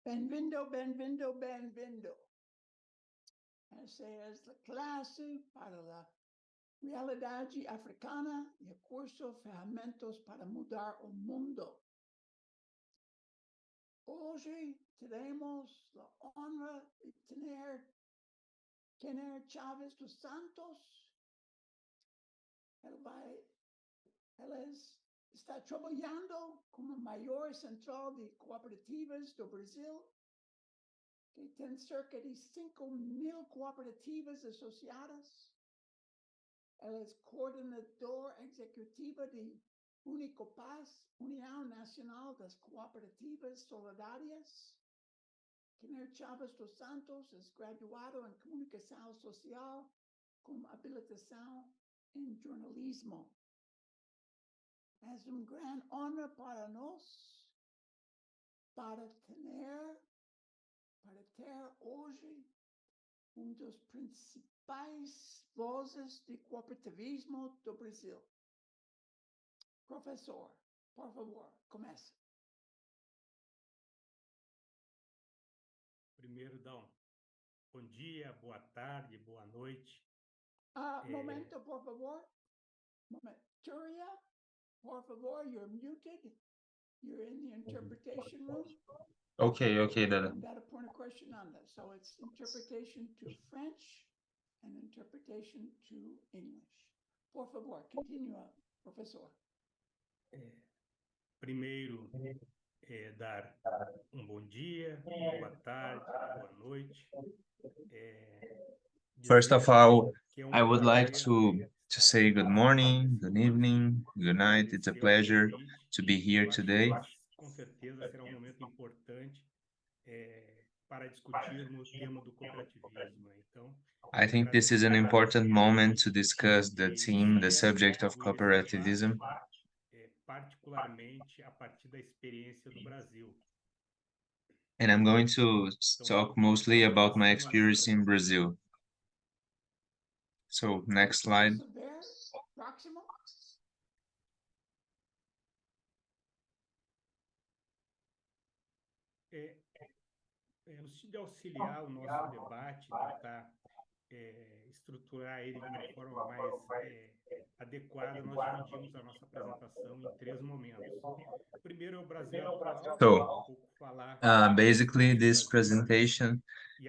Benvindo, benvindo, benvindo. Essa é a classe para a realidade africana e o curso Ferramentas para Mudar o Mundo. Hoje teremos a honra de ter Quêner Chaves dos Santos. Ela está trabalhando como a maior central de cooperativas do Brasil, que tem cerca de 5.000 cooperativas associadas. Ela é coordenadora executiva de UNICOPAS, União Nacional das Cooperativas Solidárias. Quêner Chaves dos Santos é graduado em Comunicação Social com habilitação em jornalismo. É uma grande honra para nós para ter hoje dos principais vozes de cooperativismo do Brasil. Professor, por favor, comece. Primeiro, bom dia, boa tarde, boa noite. Momento, por favor. Turia, por favor, you're muted. You're in the interpretation room. Okay, Dada. And that a point of question on this. So it's interpretation to French and interpretation to English. Por favor, continue, professor. Primeiro, dar bom dia, boa tarde, boa noite. First of all, I would like to say good morning, good evening, good night. It's a pleasure to be here today. Com certeza será momento importante para discutirmos o tema do cooperativismo. Então, I think this is an important moment to discuss the subject of cooperativism. Particularmente a partir da experiência do Brasil. And I'm going to talk mostly about my experience in Brazil. So, next slide. No sentido de auxiliar o nosso debate, tentar estruturar ele de uma forma mais adequada, nós dividimos a nossa apresentação em 3 momentos. O primeiro é o Brasil atual, So, basically this presentation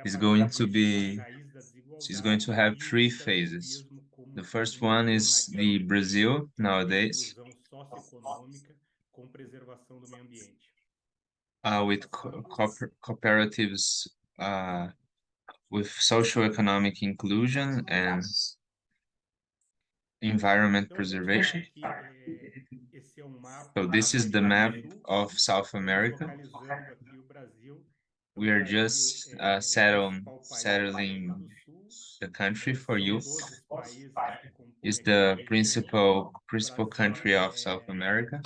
is going to have 3 phases. The first one is the Brazil nowadays, socioeconômica com preservação do meio ambiente. With cooperatives, with socioeconomic inclusion and environment preservation. So this is the map of South America. We are just settling the country for you. Is the principal country of South America.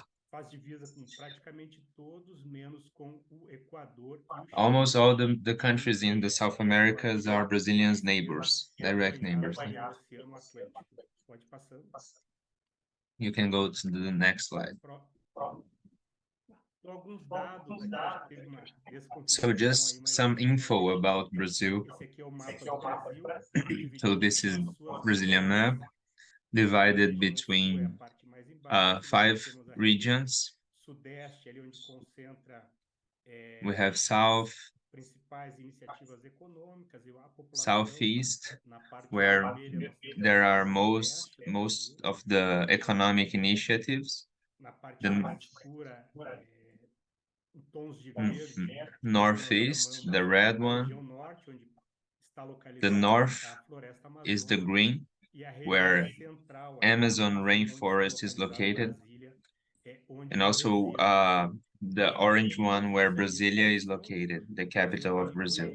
Almost all the countries in the South Americas are Brazilians' neighbors, direct neighbors. You can go to the next slide. So just some info about Brazil. So this is Brazilian map divided between 5 regions. We have South, Southeast, where there are most of the economic initiatives. The Northeast, the red one. The North is the green, where Amazon rainforest is located. And also the orange one where Brasilia is located, the capital of Brazil.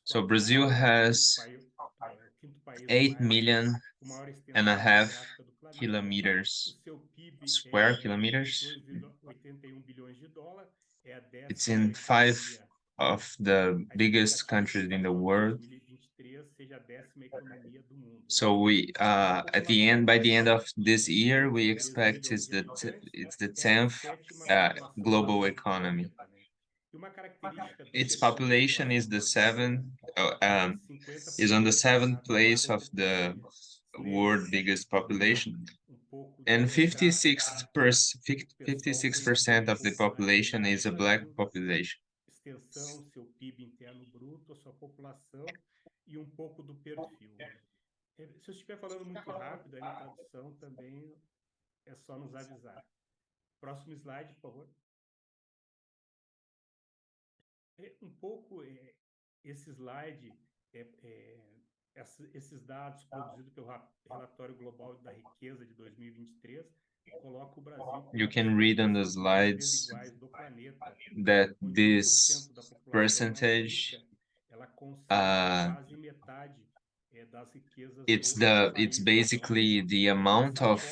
So Brazil has 8.5 million square kilometers. It's in 5 of the biggest countries in the world. So we by the end of this year, we expect it's the 10th global economy. its population is the is on the 7th place of the world biggest population. And 56% of the population is a Black population. Extensão, seu PIB interno bruto, a sua população e pouco do perfil. Se eu estiver falando muito rápido aí na tradução, também é só nos avisar. Próximo slide, por favor. Esse slide, esses dados produzidos pelo Relatório Global da Riqueza de 2023, coloca o Brasil You can read on the slides do planeta, that this percentage ela concentra quase metade das riquezas it's basically the amount of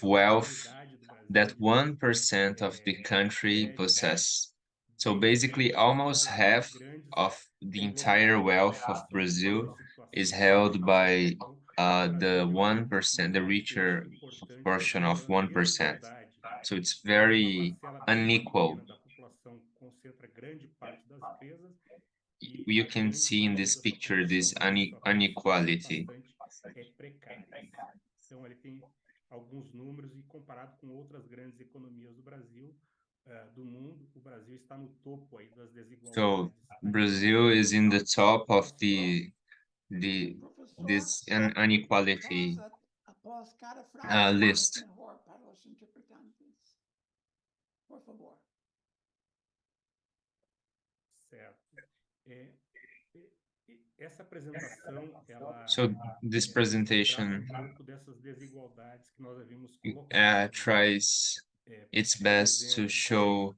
wealth that 1% of the country possess. So basically almost half of the entire wealth of Brazil is held by the 1%, the richer portion of 1%. So it's very unequal. You can see in this picture this inequality. Então, ele tem alguns números e comparado com outras grandes economias do Brasil, do mundo, o Brasil está no topo aí das desigualdades. So Brazil is in the top of this inequality list. Certo. Essa apresentação, so this presentation dessas desigualdades que nós havíamos colocado, tries its best to show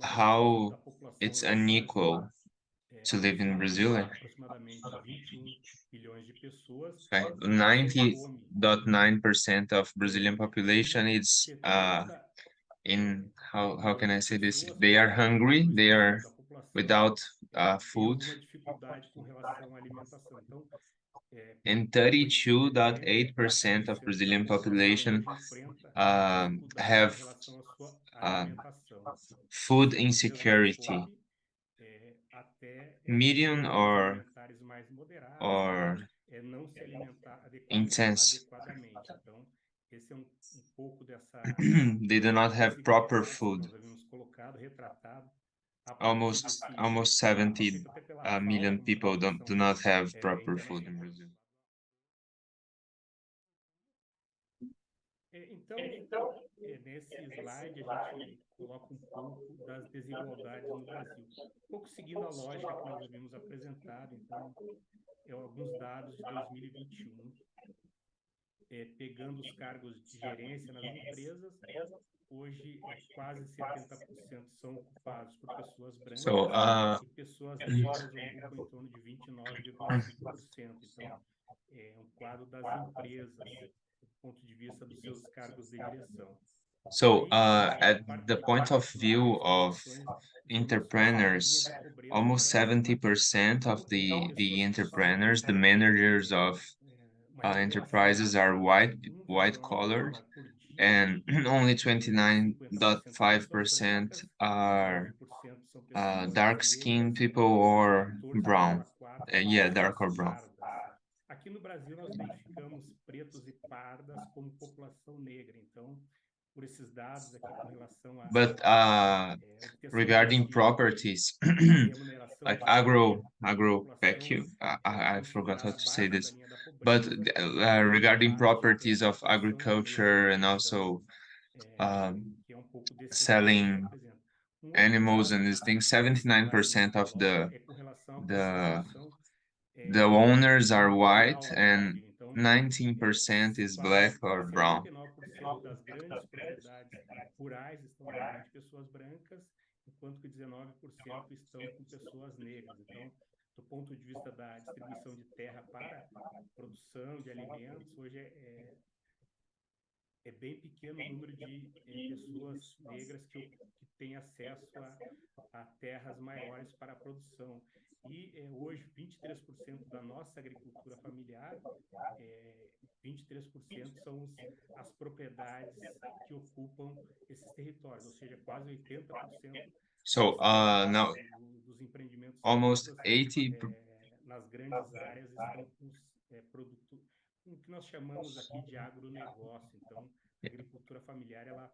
how it's unequal to live in Brazil. Aproximadamente 21 milhões de pessoas. 90.9% of Brazilian population is in how can I say this? They are hungry. They are without food. And 32.8% of Brazilian population have food insecurity, medium or intense. They do not have proper food. Almost 70 million people do not have proper food in Brazil. Então, nesse slide a gente coloca pouco das desigualdades no Brasil. Pouco seguindo a lógica que nós havíamos apresentado, então, alguns dados de 2021. Pegando os cargos de gerência nas empresas, hoje quase 70% são ocupados por pessoas brancas e pessoas negras ocupam em torno de 29,5%. Então, quadro das empresas, do ponto de vista dos seus cargos de direção. So, at the point of view of entrepreneurs, almost 70% of the entrepreneurs, the managers of enterprises are white collared, and only 29.5% are dark skinned people or brown. Dark or brown. Aqui no Brasil nós identificamos pretos e pardas como população negra. Então, por esses dados aqui com relação a regarding properties, like agro I forgot how to say this, but regarding properties of agriculture and also selling animals and these things, 79% of the owners are white and 19% is black or brown. 79% das grandes propriedades rurais estão na mão de pessoas brancas, enquanto que 19% estão com pessoas negras. Então, do ponto de vista da distribuição de terra para produção de alimentos, hoje é bem pequeno o número de pessoas negras que têm acesso a terras maiores para a produção. E hoje, 23% da nossa agricultura familiar, 23% são as propriedades que ocupam esses territórios, ou seja, quase 80% So now dos empreendimentos almost agrícolas 80 nas grandes áreas estão com os produtos, o que nós chamamos aqui de agronegócio. Então, a agricultura familiar, ela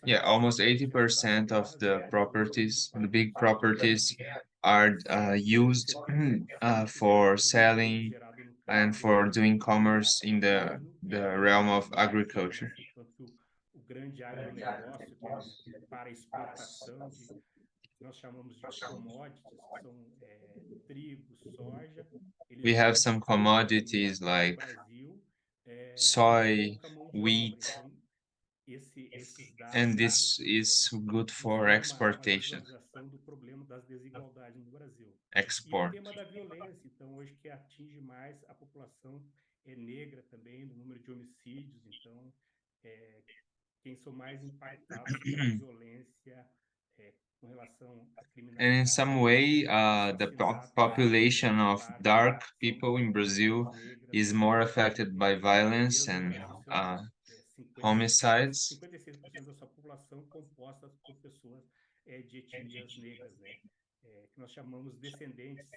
yeah, concentra almost 80% das 80% of terras the agrícolas properties, the no big estado do properties Brasil. are E used 70% for do emprego selling gerado no and campo for doing familiar commerce in no Brasil the é realm of pequeno, agriculture. assim, enquanto que o grande agronegócio, que é para exportação de que nós chamamos de commodities, que são trigo, soja, eles We have geram some pouca renda commodities para o like Brasil e soy, pouca mão de obra. wheat, Então, esses dados and aí this is good nos for dão uma exportation, visualização do problema das desigualdades no Brasil. E o export. tema da violência, então, hoje que atinge mais a população negra também, do número de homicídios. Então, quem são mais impactados pela violência com relação à And in some criminalidade, way, the assassinatos, population grande of parte dark são people in Brazil pessoas negras, is more affected by violence mesmo no and Brasil sendo 56% homicides. da sua população composta por pessoas de etnias negras, né? Que nós chamamos descendentes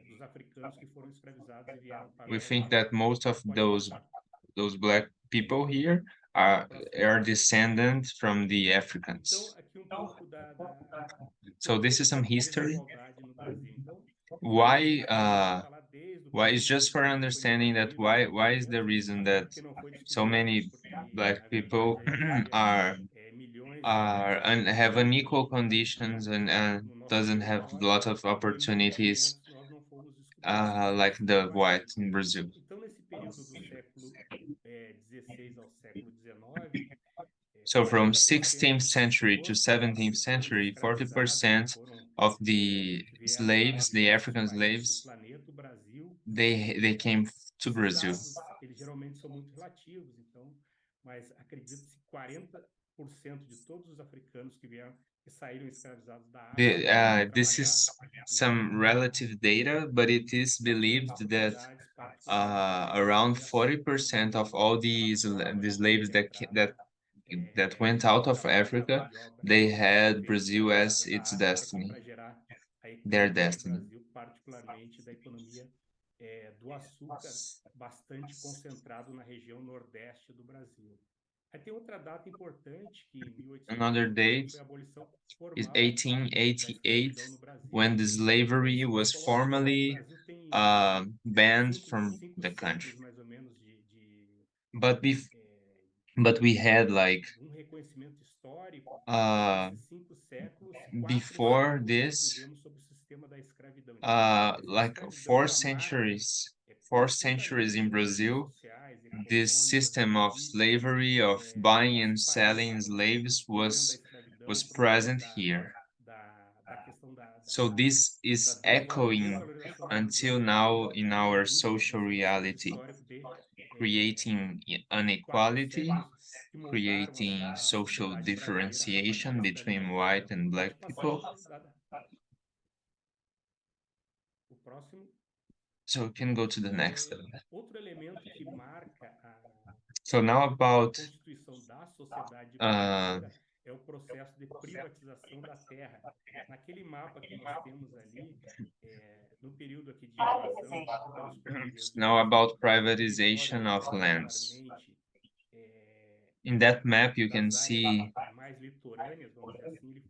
dos africanos que foram escravizados e vieram para o We think Brasil. that most of Pode passar. those black people here Próximo are slide. descendant from the Então, Africans. aqui um pouco So por que this is dessa some history. desigualdade no Brasil. Então, Why aqui nós vamos falar desde o why it's período que just o for Brasil foi understanding that invadido por why is the portugueses, reason that porque não foi so descoberto, many porque black na people verdade aí havia are milhões de and have unequal conditions and no nosso doesn't have a território lot of e que em muitos opportunities momentos nós não fomos descobertos like the white aqui. in Brazil. Então, nesse período do século XVI ao século XIX, So from 40% 16th century to dos 17th dos century, escravizados que 40% foram of the que vieram para slaves, the diversos African países do slaves, planeta, o Brasil, they came to esses Brazil. dados eles geralmente são muito relativos, então, mas acredito-se 40% de todos os africanos que vieram que saíram escravizados da África vieram This trabalhar is some relative data, but it is nas believed that propriedades particulares deles around e assim 40% of provavelmente all a the mão slaves de entrada that went out of trabalho, a mão Africa, de obra they que had veio Brazil as escravizada da its África aqui destiny, para gerar a their economia do destiny. Brasil, particularmente da economia do açúcar, bastante concentrado na região nordeste do Brasil. Aí tem outra data importante, que em Another 1888 date foi a abolição is formal da 1888, escravidão no Brasil. when the Então slavery isso nos was coloca que o formally Brasil tem quase banned from cinco the country. séculos mais ou menos But we had like reconhecimento histórico, e uh, desses 5 séculos, 4 before séculos nós this vivemos sob o sistema da escravidão. Então, a like escravidão four ela marca centuries, profundamente in lutas Brazil, sociais, this econômicas, system of políticas slavery, of buying nos and países selling que nós slaves vivendo a was escravidão por conta present here. da questão So this da is echoing desvalorização da mão de until obra. now in Então, our a gente social tem esse reality, histórico de creating 4 inequality, séculos que moldaram creating a social sociedade brasileira a partir da differentiation between escravidão. white and black Pode passar people. o próximo. So we can go to the next. Outro elemento que marca So now about constituição da sociedade uh, brasileira é o processo de privatização da terra. Naquele mapa que nós temos ali, no período aqui de invasão pelos portugueses do now Brasil, about os privatization territórios of lands. particularmente In that map, you can das áreas see mais litorâneas, vamos dizer assim,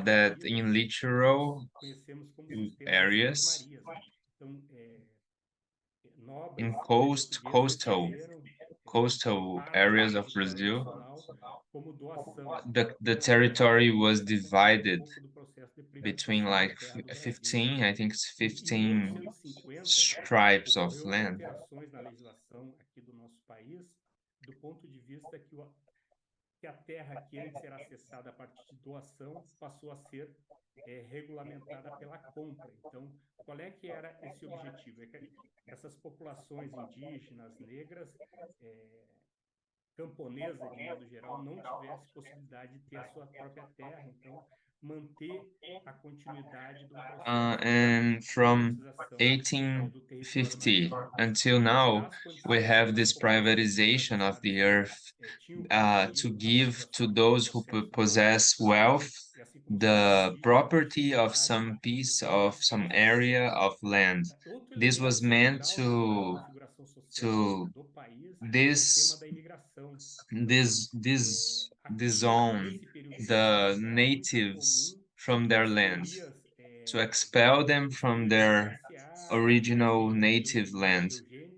that divididas in no que nós literal conhecemos como sistema das areas, senhorias. Então, in nobres portugueses coastal receberam parte areas do of território Brazil, nacional como doação. the Então, aqui nós territory vemos was um divided pouco do processo de between privatização da like terra do Brasil. 15, I think it's Em 15 1850, tribes of ocorreu land. alterações na legislação aqui do nosso país, do ponto de vista que a terra que antes era acessada a partir de doação passou a ser regulamentada pela compra. Então, qual é que era esse objetivo? É que essas populações indígenas, negras, camponesa, de modo geral, não tivesse possibilidade de ter a sua própria terra. Então, manter a continuidade de um processo And de from privatização do território 1850 nacional. until Então, now, das we condições have das this populações privatization of the privatizadas que earth tinham to conseguido give to capitalização nos those who processos de possess wealth colonização, e assim como povos the indígenas e property of sociedades some piece of some escravizadas. area of land. Outro This elemento was meant central na configuração social to do país é o tema this da imigração. disown Nesse período the inicial, era muito natives comum from their as land, teorias to expel them as from teorias their raciais, original de native land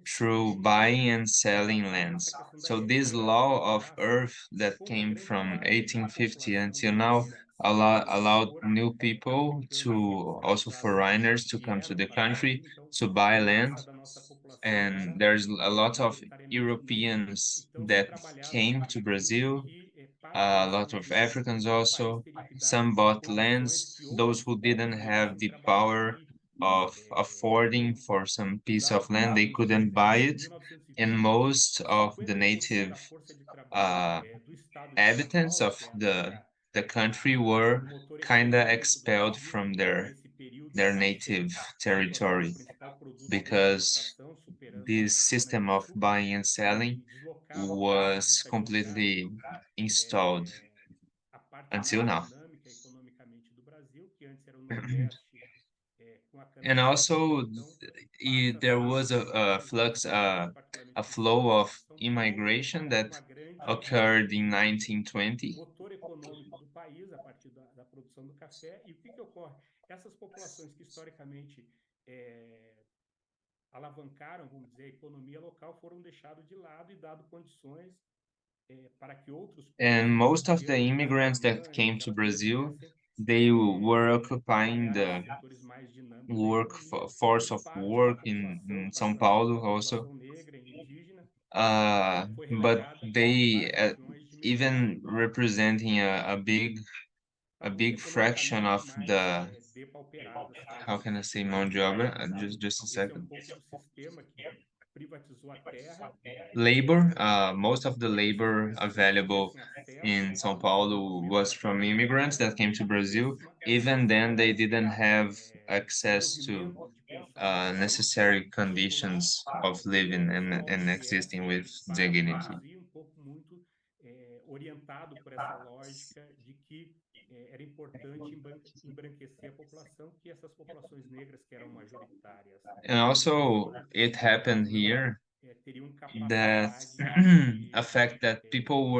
through eugênicos, buying and selling apontavam lands. essa questão da So this hegemonia law da of raça earth that com uma came grande from parte da 1850 população until now negra, seja ela de allowed cor, new people africanos e to also escravizados foreigners to que come to vieram the para o country Brasil. Então, to a buy land. massa da nossa população And era there's a lot of majoritariamente negra. Europeans Então, se that trabalhava no came to sentido de Brazil, que, para a lot of construir Africans o país, also. teriam que dar Some bought condições lands, que those outros who povos didn't have pudessem the trabalhar power aqui. of affording for some piece of Dados land, they muito couldn't buy interessantes, em it. And 1920, most of the 50% native da força de trabalho uh, do estado de São inhabitants Paulo, of que é the country were o motor kind of econômico do expelled Brasil, from nesse período o their café native se tornava o territory principal produto de because exportação, superando this a system of cana-de-açúcar, buying and selling e deslocava parte was dessa completely geográfica, installed a parte until mais now. dinâmica economicamente do Brasil, que antes era o Nordeste, com a And cana-de-açúcar. also Então, passa a there ser, was a flux, mais a particularmente no flow estado of de São Paulo, immigration that uma occurred grande in 1920. motor econômico do país a partir da produção do café. E o que ocorre? Essas populações que historicamente alavancaram, vamos dizer, a economia local, foram deixadas de lado e dado condições para que outros povos, And most of the europeus, immigrants that came alemães, to Brazil, pudessem they were occupying trabalhar nos the setores mais dinâmicos da economia, force e of parte da work população, in São particularmente Paulo da also. população negra e indígena, foi But relegada they para regiões de menor even representing a estavam big fraction economicamente of mais the, depauperadas, how talvez. can I say, mão de Então, obra? Just a esse é um second. pouco do sistema que privatizou a terra, Labor, most of the para que essas labor populações available tivessem acesso in São ao Paulo was desenvolvimento from immigrants econômico. that came to E Brazil. essas Even then, they pessoas, didn't have o access to movimento de pensar o país necessary circular conditions of living pelo and sudeste existing with e para dignity. produzir um pouco muito orientado por essa lógica de que era importante embranquecer a população, que essas populações negras, que eram majoritárias And no also, Brasil, it happened não here teriam that capacidade a fact that people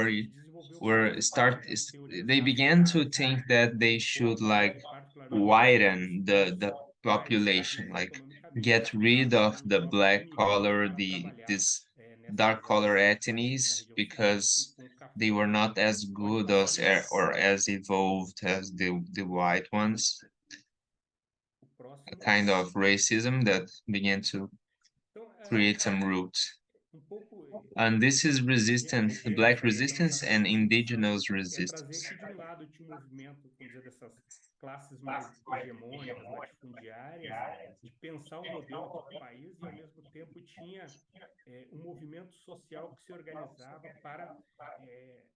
de desenvolver os were seus start próprios they teorias began to raciais, think that they should like povos, e particularmente negros, widen como the mais population, desenvolvidos like economicamente, get rid of tinham the próprios black dinheiros color, para trabalhar this nessas dark regiões color na ethnies região sudeste. E because com o they were café not as pode good passar as isso. or as evolved as the white ones. O A próximo. kind of racism that began to Então, create some roots. pouco And this is resistance, minha black missão dentro resistance dessa and aproximação indigenous trazer resistance. que, de um lado, tinha um movimento, vamos dizer, dessas classes mais hegemônicas, latifundiárias, de pensar um modelo para o país, e, ao mesmo tempo, tinha um movimento social que se organizava para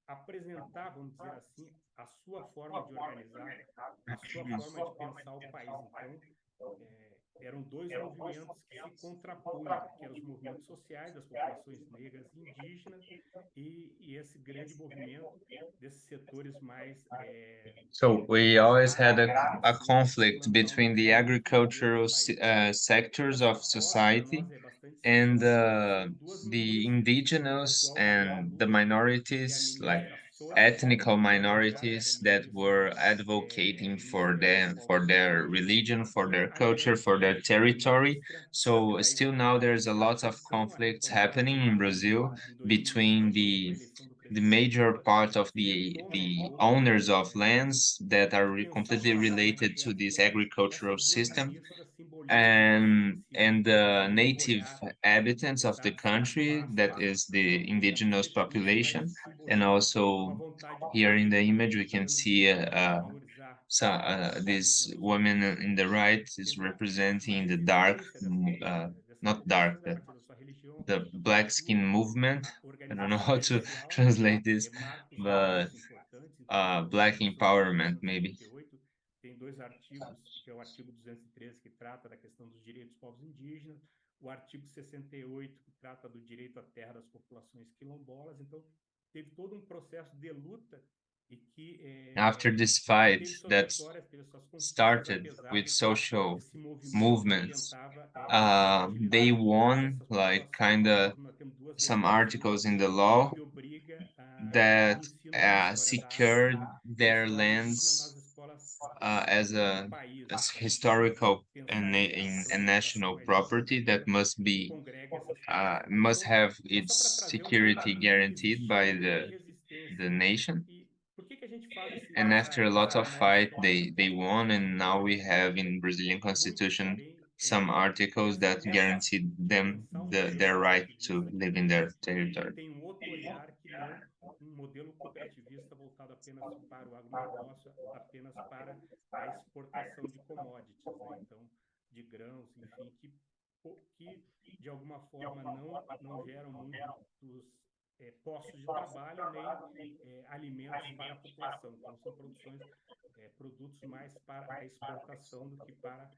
apresentar, vamos dizer assim, a sua forma de organizar, a sua forma de pensar o país. Então, eram dois movimentos que se contrapunham, que eram os movimentos sociais das populações negras e indígenas, e esse grande movimento desses setores mais So we always had a assim, conflict implantar um between the desenvolvimento modelo agricultural do país. sectors of Para society nós é bastante and simbólico, são duas the lutas, o indigenous atual and the governo, que minorities, like administrações ethnical majoritárias minorities that sementes were advocating for them, for their religion, for e their a culture, for their grande territory. indústria So da still now there's a lot of extrativismo conflicts arquibancada happening in Brazil em between 2022 com a eleição do the presidente major Lula, part of que retomou the owners of lands that de are pensar o completely país related to this diversas. agricultural Essas duas system ministras simbolizam and the esse novo native olhar inhabitants of the das country, that massas is the para o indigenous setor político, mas population. And simboliza uma also vontade here in the política do image we can governo see de valorizar this determinados woman in recursos. the right is Então, uma representing the dark, resistência dessas not populações dark, a partir da sua religião, the black skin movement. I don't know how to translate this, but black empowerment, maybe. Tem dois artigos, que é o artigo 213, que trata da questão dos direitos dos povos indígenas, o artigo 68, que trata do direito à terra das populações quilombolas. Então, teve todo um processo de luta e que After this fight teve suas that vitórias, teve suas conquistas, started apesar with de que social esse movimento movements, tentava they fragilizar won essas like populações. kind of Nós temos duas some legislações articles in the law que obriga that o ensino da história da secured África, da their história indígena nas lands escolas as do a país. as Então, historical pensar em educação, and educação national mais property that inclusiva, must que be congregue essas pessoas. Então, must have só para its trazer um pouco security do que guaranteed existiu by de the resistência. nation. E por que a gente faz And after a lot essa of análise fight, histórica they won, and now we have porque in Brazilian muitos constitution também some articles that pensam guarantee them pensar um modelo their right to cooperativista live in their que territory. tem um outro olhar que não um modelo cooperativista voltado apenas para o agronegócio, apenas para a exportação de commodities, né? Então, de grãos, enfim, que de alguma forma não geram muitos postos de trabalho nem alimentos para a população. Então, são produtos mais para a exportação do que para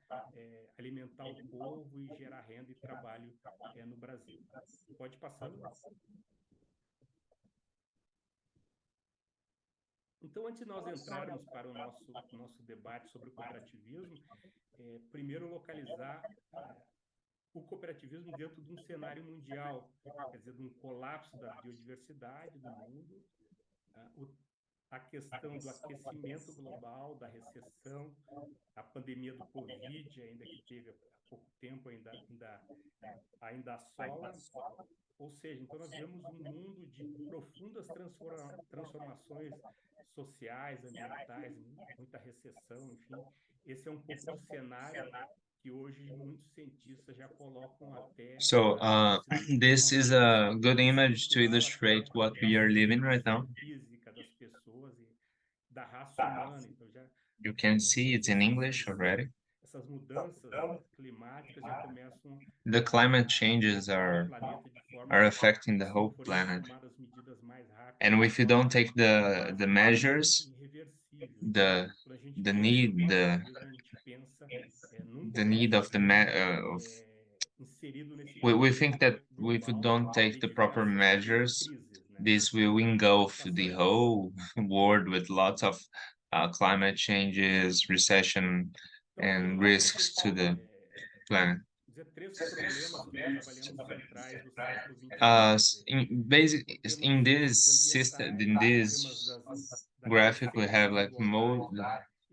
alimentar o povo e gerar renda e trabalho no Brasil. Pode ir passando. Então, antes de nós entrarmos para o nosso debate sobre o cooperativismo, primeiro localizar o cooperativismo dentro de um cenário mundial, quer dizer, de um colapso da biodiversidade do mundo, a questão do aquecimento global, da recessão, a pandemia do Covid, ainda que teve há pouco tempo, ainda assola. Ou seja, então nós vivemos um mundo de profundas transformações sociais, ambientais, muita recessão, enfim. Esse é um pouco do cenário que hoje muitos cientistas já colocam até So this is a good image to estrutural, illustrate até what we are living right now. física das pessoas e da raça humana. Então You can see it's in English already. Essas mudanças climáticas já começam The climate changes afetar o are planeta de forma affecting the se não whole forem planet. tomadas medidas mais rápidas, And if you don't take the measures, irreversíveis. Quando a gente the pensa need no the cooperativismo, a gente pensa num the need of inserido nesse we contexto think that if we global don't take de the proper diversas measures, crises, né? this will engulf the whole world with lots of climate changes, recession, Então, nós and vamos aqui risks to the planet. dizer três problemas que nós avaliamos centrais do século XXI. In this system, in this graphic, we have like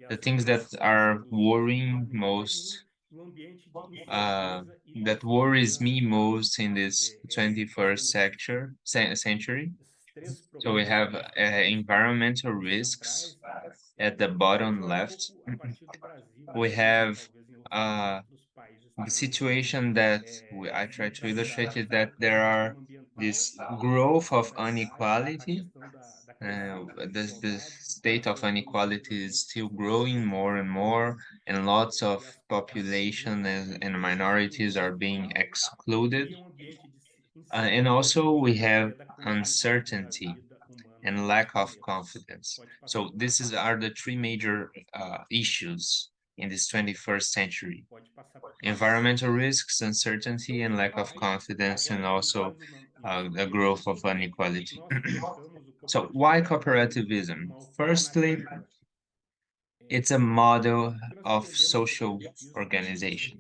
the things that are worrying most, that worries me most in this 21st century. So we have environmental risks at the bottom left. We have the situation that I try to illustrate is that there are this growth of inequality. The state of inequality is still growing more and more, and lots of population and minorities are being excluded. And also we have uncertainty and lack of confidence. So are the three major issues in this 21st century: environmental risks, uncertainty, and lack of confidence, and also the growth of inequality. So why cooperativism? Firstly, it's a model of social organization.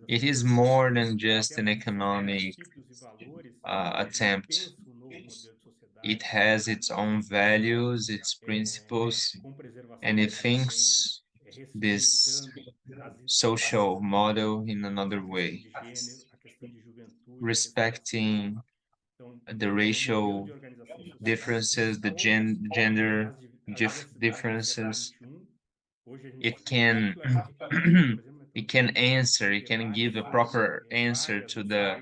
It is more than just an economic attempt. It has its own values, its principles, and it thinks this social model in another way, respecting the racial differences, the gender differences. It can it can give a proper answer to the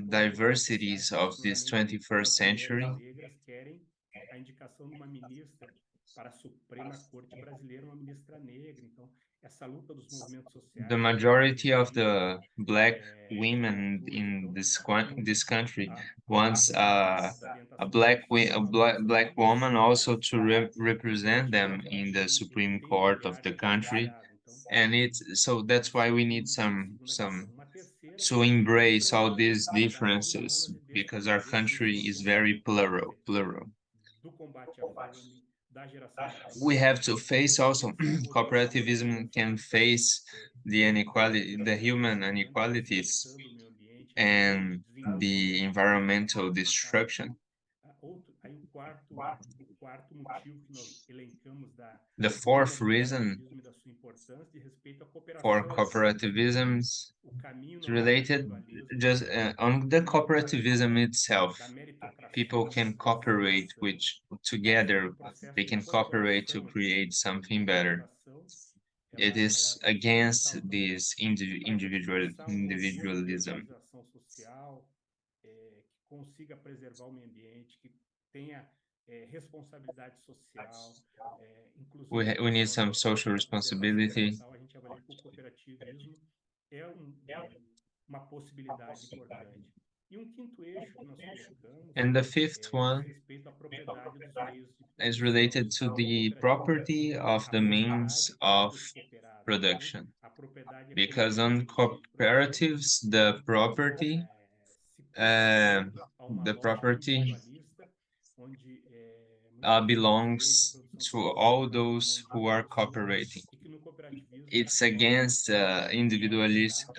diversities of this 21st century. para a Suprema Corte Brasileira uma ministra negra. Então, essa luta dos movimentos sociais the no majority of Brasil, the black women juventude, in então, this country a wants essas a orientações black sexuais black aí, woman also mas to o represent them cooperativismo in the ele Supreme tem um Court of olhar the country, diferenciado. Então, and it's so that's essa why é we need uma segunda questão. some Uma terceira to é embrace all enfrentar as these desigualdades differences humanas e because our country is descentralização, very plural. do combate à fome, da geração de We have to prosperidade, face de also pensar um modelo cooperativism can socioeconômico face the inequality, the human respeitando e inequalities respeitando o meio ambiente, visando o and the desenvolvimento environmental sustentável. destruction. Aí o quarto motivo que nós elencamos The do tema fourth do reason cooperativismo e da sua importância de respeito à for cooperação e à participação. cooperativism O caminho is não é do related individualismo, just on the cooperativism itself. da meritocracia, People da can cooperate, escravização, which mas sim together do processo they de can cooperate to cooperação. create Essa something better. cooperação, It is ela é against fundamental. Então, this para a gente pensar um modelo de individualism. organização social que consiga preservar o meio ambiente, que tenha responsabilidade social, inclusão We need social some social e preservação responsibility. ambiental, a gente avalia que o cooperativismo é uma possibilidade importante. E um quinto eixo que nós colocamos And the fifth diz one respeito à propriedade dos meios de is produção. related to No the cooperativismo, property of a the means propriedade é of dos cooperados. Então, production. a propriedade Because econômica on dos meios de produção, cooperatives, the property, se contrapõe a uma the lógica property individualista, onde muitas vezes os meios de belongs produção to são usados all para those mão de who are obra, cooperating. e que no cooperativismo It's essa lógica against individualista,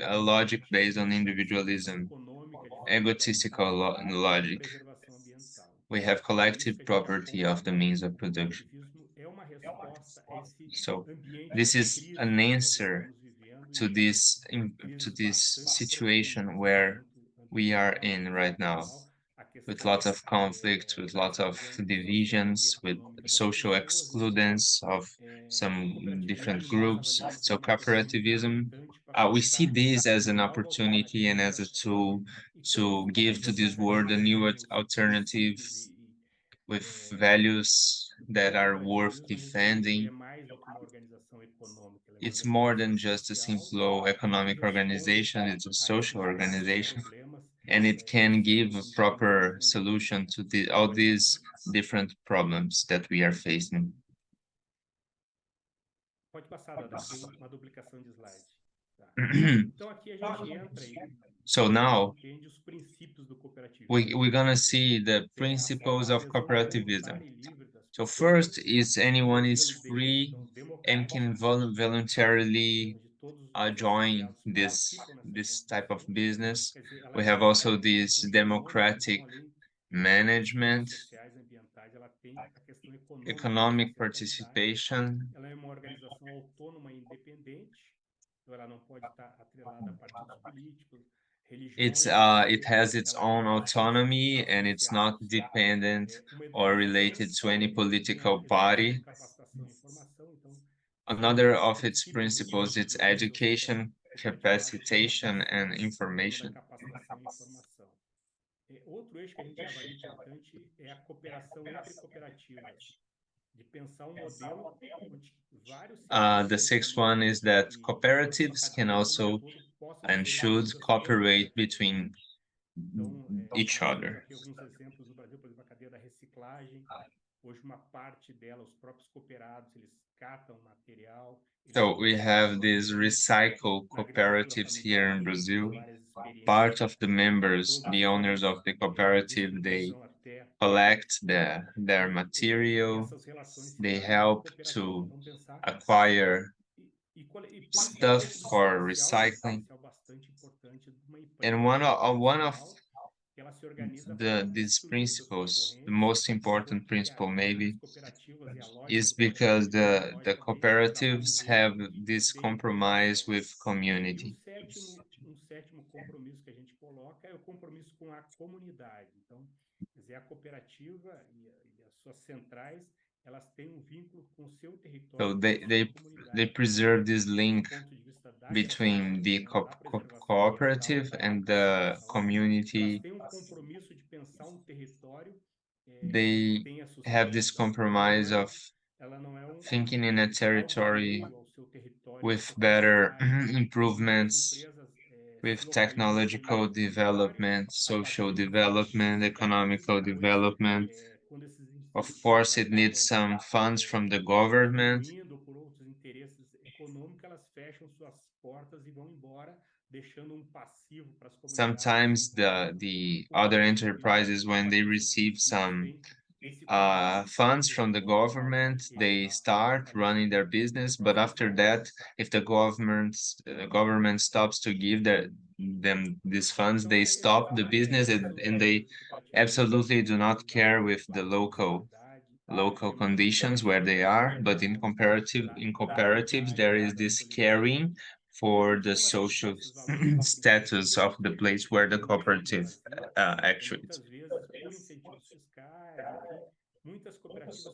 a logic based on individualism, socioeconômica de egotistical individualismo e de logic. preservação ambiental. We Então, have é isso collective que a gente property aponta of the que means of o production. cooperativismo é uma resposta a esse So ambiente this de is crise an que nós answer estamos vivendo to em to crises this bastante situation profundas, where tanto we are ambiental, in right now, sociocultural, a with questão lots of conflicts, with da lots of exclusão social e divisions, with econômica das social pessoas. Então, excludence of o some different cooperativismo nós groups. avaliamos So como uma ferramenta cooperativism, importante para we see pensar this as an novas opportunity and as a alternativas tool e como to give to essas this world a new características, os alternative princípios with eh, values do that are worth cooperativismo, a gente vê que ele é defending. mais do que uma organização econômica, ele é uma It's more organização than just a social simple e que economic responde organization, it's a a social esses diversos organization, problemas and it do can give século a XXI, por proper exemplo, solution to all pode these passar, different problems that we are facing. pode passar, Dada, que tem uma duplicação de slide. Tá. Então aqui a gente entra So a gente now entende os princípios do cooperativismo. we're gonna see the Que é a principles of adesão cooperativism. voluntária e livre das So pessoas, first is um anyone is modelo de free gestão and can democrática, voluntarily onde todos os join associados participam nessa this type of construção. business. Quer dizer, ela We tem have uma also this questão econômica, democratic então, além das questões management, sociais e ambientais, ela tem a questão econômica da economic sustentabilidade. participation. Ela é uma organização autônoma e independente, então ela não pode estar atrelada a partidos políticos, religiões, It has its ela tem own princípios autonomy and it's not associados, dependent uma or educação related to any tem a political educação, party. capacitação e informação, então são Another of its princípios do principles modelo is de organização education, cooperativa capacitation, and a questão da information. capacitação e informação. Outro eixo que a gente avalia importante é a cooperação entre cooperativas, de pensar um modelo onde vários setores The da sixth economia one is that e a sua cooperatives can cadeia como um also todo possam and ser should incluídas como cooperate cooperativas. between Então, each nós temos other. aqui alguns exemplos no Brasil, por exemplo, a cadeia da reciclagem. Hoje, uma parte dela, os próprios cooperados, eles catam material, eles So we have comercializam these aquilo. recycle Na agricultura cooperatives here familiar, in nós temos Brazil. várias experiências Part of the na members, the produção, owners of the na cooperative, they distribuição até collect their e material, essas relações se they dão numa help cooperativa. to Então, pensar acquire e stuff principalmente um for diferencial recycling. bastante importante de uma And empresa one of tradicional, que ela se organiza para these excluir seus principles, the concorrentes, most important enquanto que principle as maybe, cooperativas e a lógica is because cooperativa é uma the lógica bem de trabalho em cooperatives have rede e this de compromise integração. with E um community. sétimo compromisso que a gente coloca é o compromisso com a comunidade. Então, quer dizer, a cooperativa e as suas centrais, elas têm um vínculo com o seu território, So com a sua they comunidade. preserve this Do link ponto de vista da between reciclagem, the né, da preservação ambiental, cooperative da and the capacitação, elas community. têm um compromisso de pensar um território they have this compromise of thinking in a territory with better improvements, with technological development, social development, economical development. Of course, it needs some funds from the government. Por outros interesses econômicos, elas fecham suas portas e vão embora, deixando passivo para as comunidades. Sometimes the other enterprises, when they receive some funds from the government, they start running their business, but after that, if the government stops to give them these funds, they stop the business, and they absolutely do not care with the local conditions where they are. But in cooperatives, there is this caring for the social status of the place where the cooperative actually. Muitas vezes por incentivos fiscais, enfim, muitas cooperativas se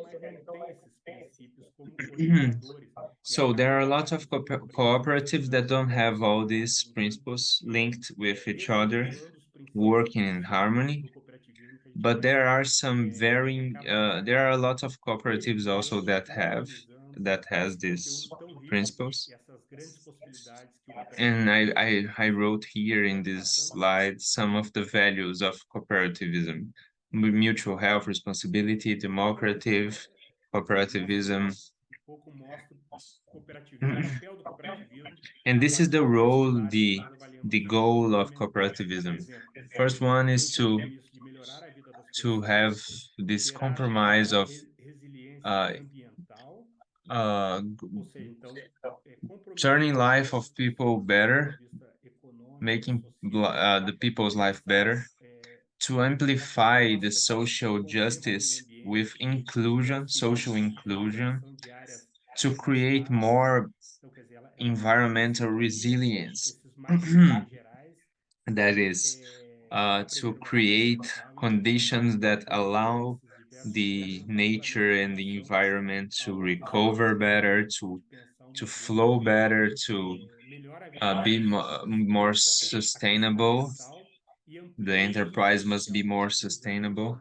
organizam, mas não têm esses princípios como orientadores. So there are a lot of cooperatives that don't have all these principles linked with each other, working in harmony. But there are some there are a lot of cooperatives also that has these principles. And I wrote here in this slide some of the values of cooperativism: mutual help, responsibility, democrative, cooperativism. And this is the role, the goal of cooperativism. First one is to have this compromise of turning life of people better, making the people's life better, to amplify the social justice with inclusion, social inclusion, to create more environmental resilience. That is, to create conditions that allow the nature and the environment to recover better, to flow better, to be more sustainable. The enterprise must be more sustainable.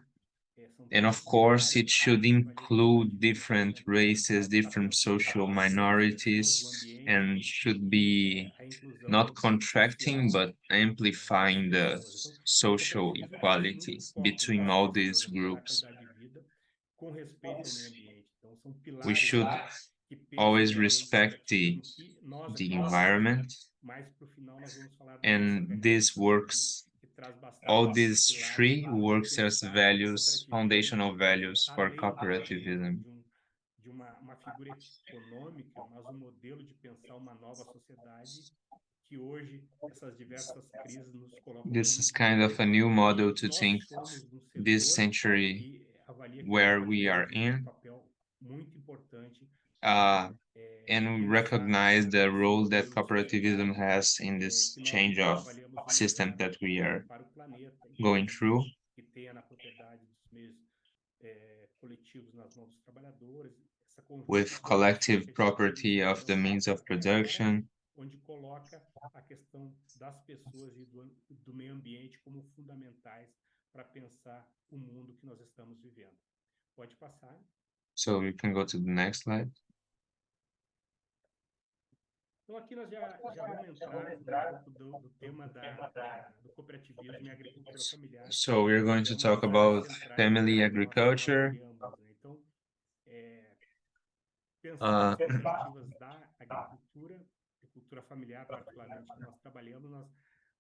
And of course, it should include different races, different social minorities, and should be not contracting, but amplifying the social equality between all these groups. We should always respect the environment, and this works. All these three works as values, foundational values for cooperativism. Uma figura econômica, mas modelo de pensar uma nova sociedade que hoje essas diversas crises nos colocam. This is kind of a new model to think this century where we are in. And we recognize the role that cooperativism has in this change of system that we are going through. With collective property of the means of production. Onde coloca a questão das pessoas e do meio ambiente como fundamentais para pensar o mundo que nós estamos vivendo. Pode passar. So we can go to the next slide. Então aqui nós já vamos entrar pouco do tema do cooperativismo e agricultura familiar. So we're going to talk about family agriculture. Então, pensando nas perspectivas da agricultura familiar, particularmente que nós trabalhamos, nós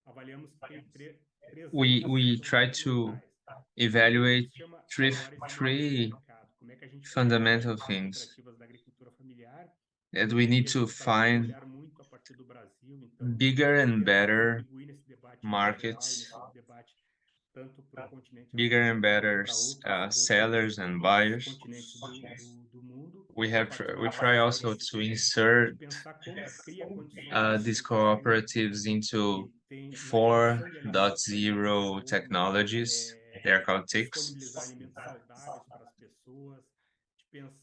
avaliamos que tem três we try to evaluate three fundamental things that we need to find bigger and better markets, bigger and better sellers and buyers. We try also to insert these cooperatives into 4.0 technologies. They're called TICs.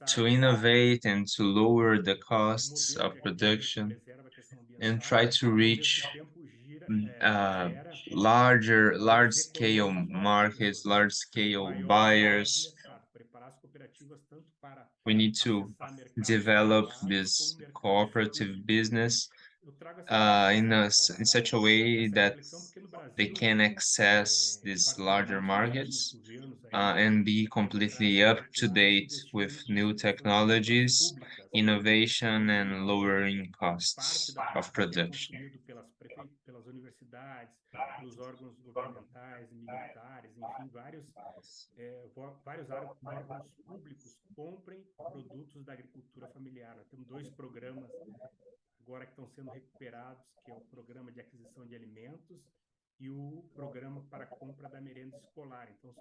To innovate and to lower the costs of production and try to reach large scale markets, large scale buyers. We need to develop this cooperative business in such a way that they can access these larger markets and be completely up to date with new technologies, innovation, and lowering costs of production. pelas universidades, pelos órgãos governamentais e militares, enfim, vários órgãos públicos comprem produtos da agricultura familiar. Nós temos 2 programas agora que estão sendo recuperados, que é o Programa de Aquisição de Alimentos e o Programa para Compra da Merenda Escolar. Então,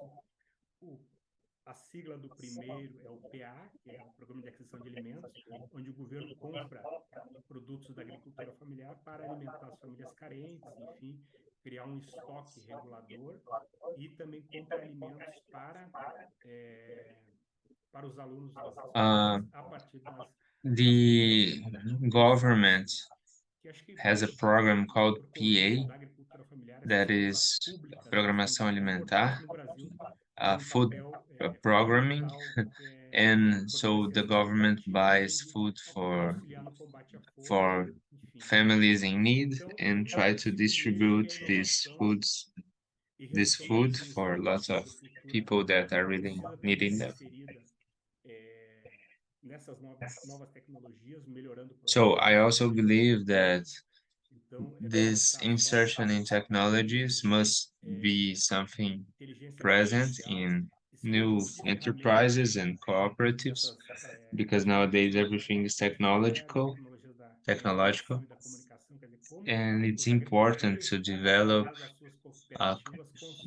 a sigla do primeiro é o PA, que é o Programa de Aquisição de Alimentos, onde o governo compra produtos da agricultura familiar para alimentar as famílias carentes, enfim, criar um estoque regulador, e também compra alimentos para os alunos das escolas a partir the government has a program called PA, that is Programação Alimentar, food programming, and so the government buys food for families in need and try to distribute this food for lots of people that are really needing them. So I also believe that this insertion in technologies must be something present in new enterprises and cooperatives, because nowadays everything is technological, and it's important to develop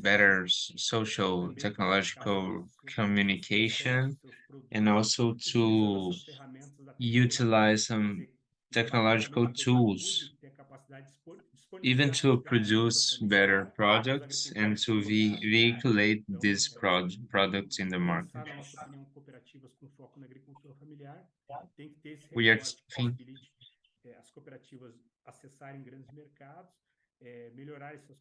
better social technological communication, and also to utilize some technological tools, even to produce better products and to vehiculate these products in the market. We are as cooperativas acessarem grandes mercados, melhorarem seus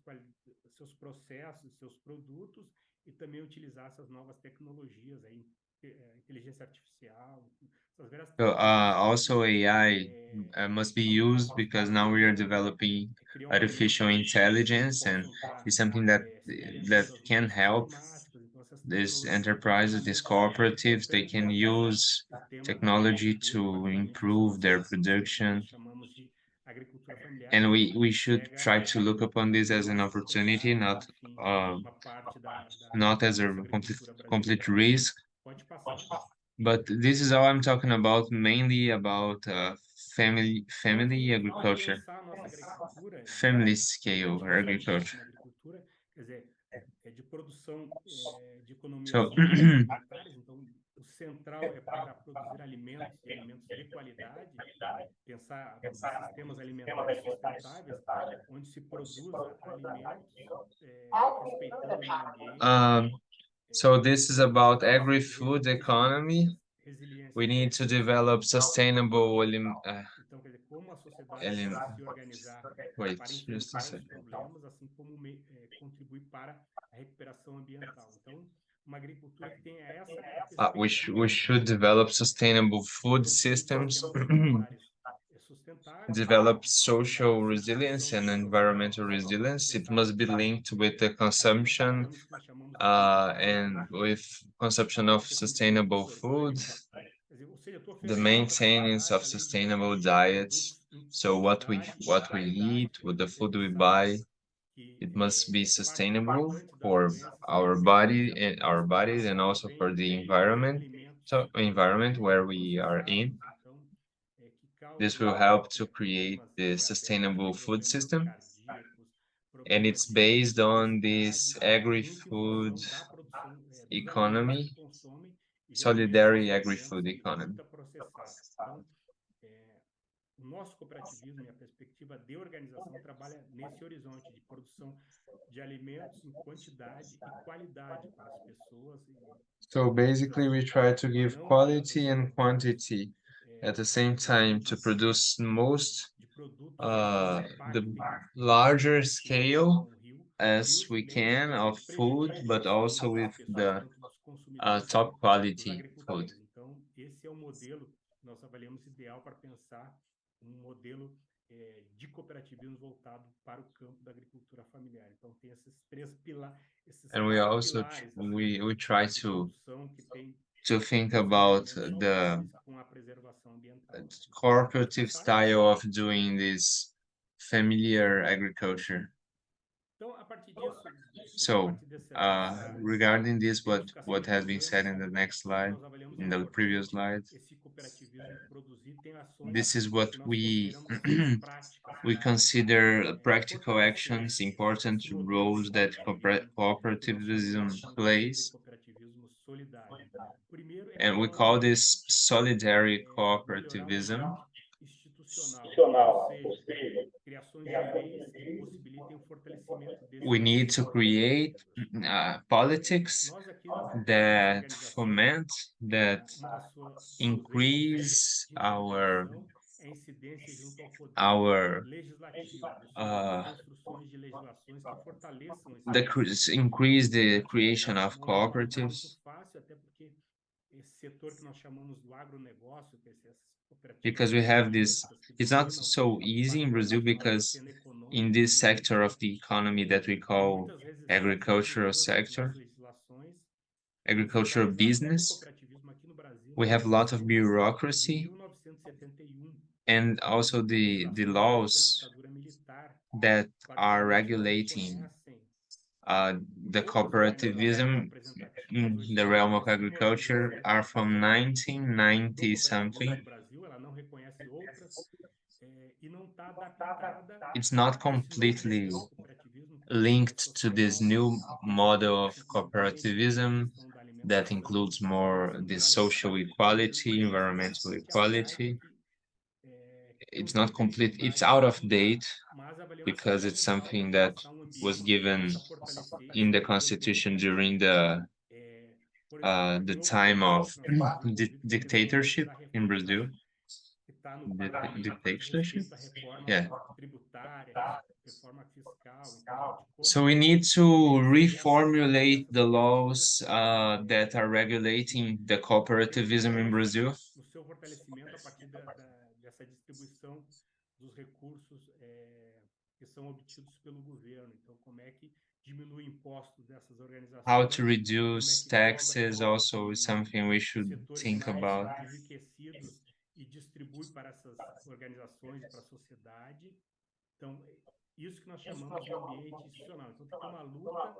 processos, seus produtos, e também utilizar essas novas tecnologias aí, inteligência artificial, essas várias also AI must be used, because now we are developing artificial intelligence, and it's something that can help these enterprises, these cooperatives. They can use technology to improve their production, and we should try to look upon this as an opportunity, not as a complete risk. But this is all I'm talking about, mainly about family agriculture, family scale agriculture. De produção de economias So, alimentares, então o central é para produzir alimentos e alimentos de qualidade, pensar sistemas alimentares sustentáveis, onde se produza alimentos respeitando o meio ambiente. So this is about agri-food economy. We need to develop sustainable Então, quer dizer, como a sociedade pode se organizar para enfrentar os problemas, assim como contribuir para a recuperação ambiental. Então, uma agricultura que tenha essa we should develop sustainable food systems, develop social resilience and environmental resilience. It must be linked with the consumption and with consumption of sustainable food, the maintenance of sustainable diets. So what we eat, with the food we buy, it must be sustainable for our bodies and also for the environment where we are in. This will help to create the sustainable food system, and it's based on this agri-food economy, solidarity agri-food economy. O nosso cooperativismo e a perspectiva de organização trabalha nesse horizonte de produção de alimentos em quantidade e qualidade para as pessoas. So basically, we try to give quality and quantity at the same time, to produce most the larger scale as we can of food, but also with the top quality food. Esse é o modelo que nós avaliamos ideal para pensar modelo de cooperativismo voltado para o campo da agricultura familiar. Então tem esses três pilares, and we also we try to think about the cooperative style of doing this familiar agriculture. So regarding this, what has been said in the next slide, in the previous slide, this is what we we consider practical actions, important roles that cooperativism plays, and we call this solidarity cooperativism. We need to create politics that foment, that increase our increase the creation of cooperatives, because we have this. It's not so easy in Brazil because in this sector of the economy that we call agricultural sector, agricultural business, we have a lot of bureaucracy, and also the laws that are regulating the cooperativism in the realm of agriculture are from 1990 something. It's not completely linked to this new model of cooperativism that includes more the social equality, environmental equality. It's not complete, it's out of date because it's something that was given in the constitution during the time of dictatorship in Brazil. Dictatorship? Yeah. So we need to reformulate the laws that are regulating the cooperativism in Brazil. How to reduce taxes also is something we should think about. Isso que nós chamamos de ambiente institucional. Então tem uma luta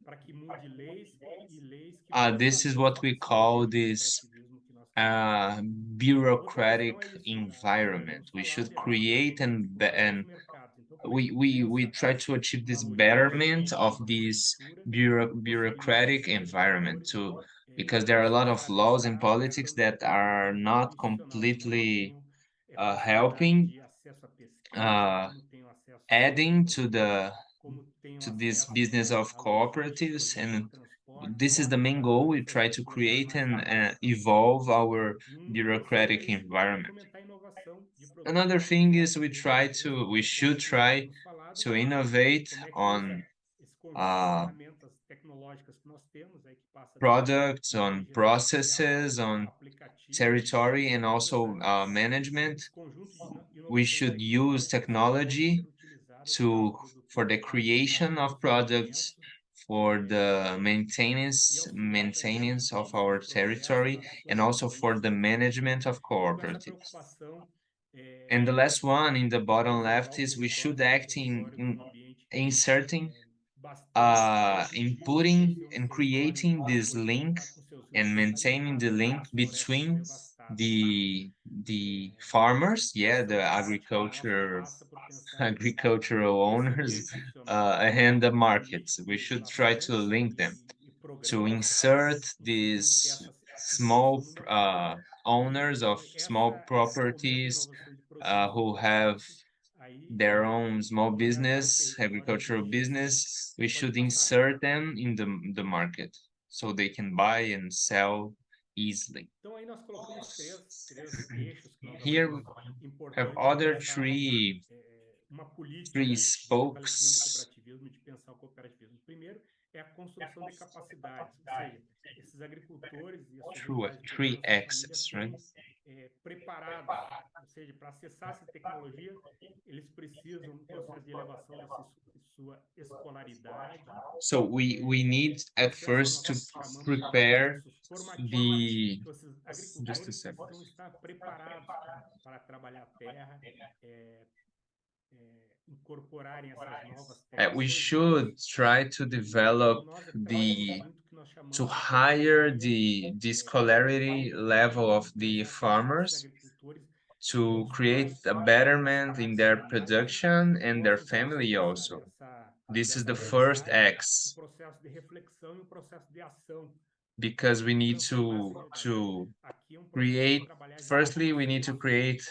para que mude leis e leis que this is what we call this bureaucratic environment. We should create and we try to achieve this betterment of this bureaucratic environment too, because there are a lot of laws in politics that are not completely helping adding to this business of cooperatives, and this is the main goal. We try to create and evolve our bureaucratic environment. Another thing is we should try to innovate on products, on processes, on territory, and also management. We should use technology for the creation of products, for the maintenance of our territory, and also for the management of cooperatives. And the last one in the bottom left is we should act in inserting, inputting and creating this link and maintaining the link between the farmers, the agricultural owners and the markets. We should try to link them, to insert these small owners of small properties who have their own small business, agricultural business. We should insert them in the market so they can buy and sell easily. Então, aí nós colocamos três eixos que nós Here achamos we have importantes other pensar uma three política de fortalecimento do spokes. cooperativismo e de pensar o cooperativismo. Primeiro é a construção de capacidades, ou seja, esses agricultores e as suas unidades de Three produção, suas famílias axes, right? serem preparados, ou seja, para acessar essa tecnologia, eles precisam um processo de elevação de sua escolaridade. So we need at Processo que first nós to chamamos de prepare processos formativos. the Então, esses just a agricultores second. precisam estar preparados para trabalhar a terra, incorporarem essas novas We tecnologias. should try to develop Nós trabalhamos the muito o que nós to chamamos de higher tecnologia the scholarity level of como the percentuais desses farmers agricultores to create a betterment in their production and their family also. This is the first X, processo de reflexão e processo de ação. because we need to create, firstly, we need to create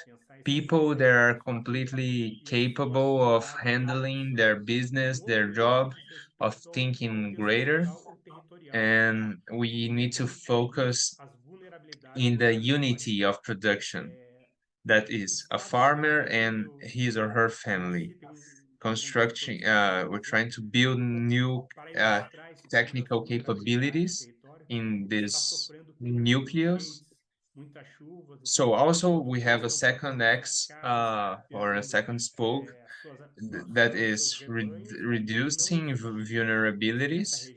people that are completely capable of handling their business, their job, of thinking greater, and we need to focus in the unity of production. That is a farmer and his or her family. Constructing, we're trying to build new technical capabilities in this nucleus. So also we have a second X or a second spoke that is reducing vulnerabilities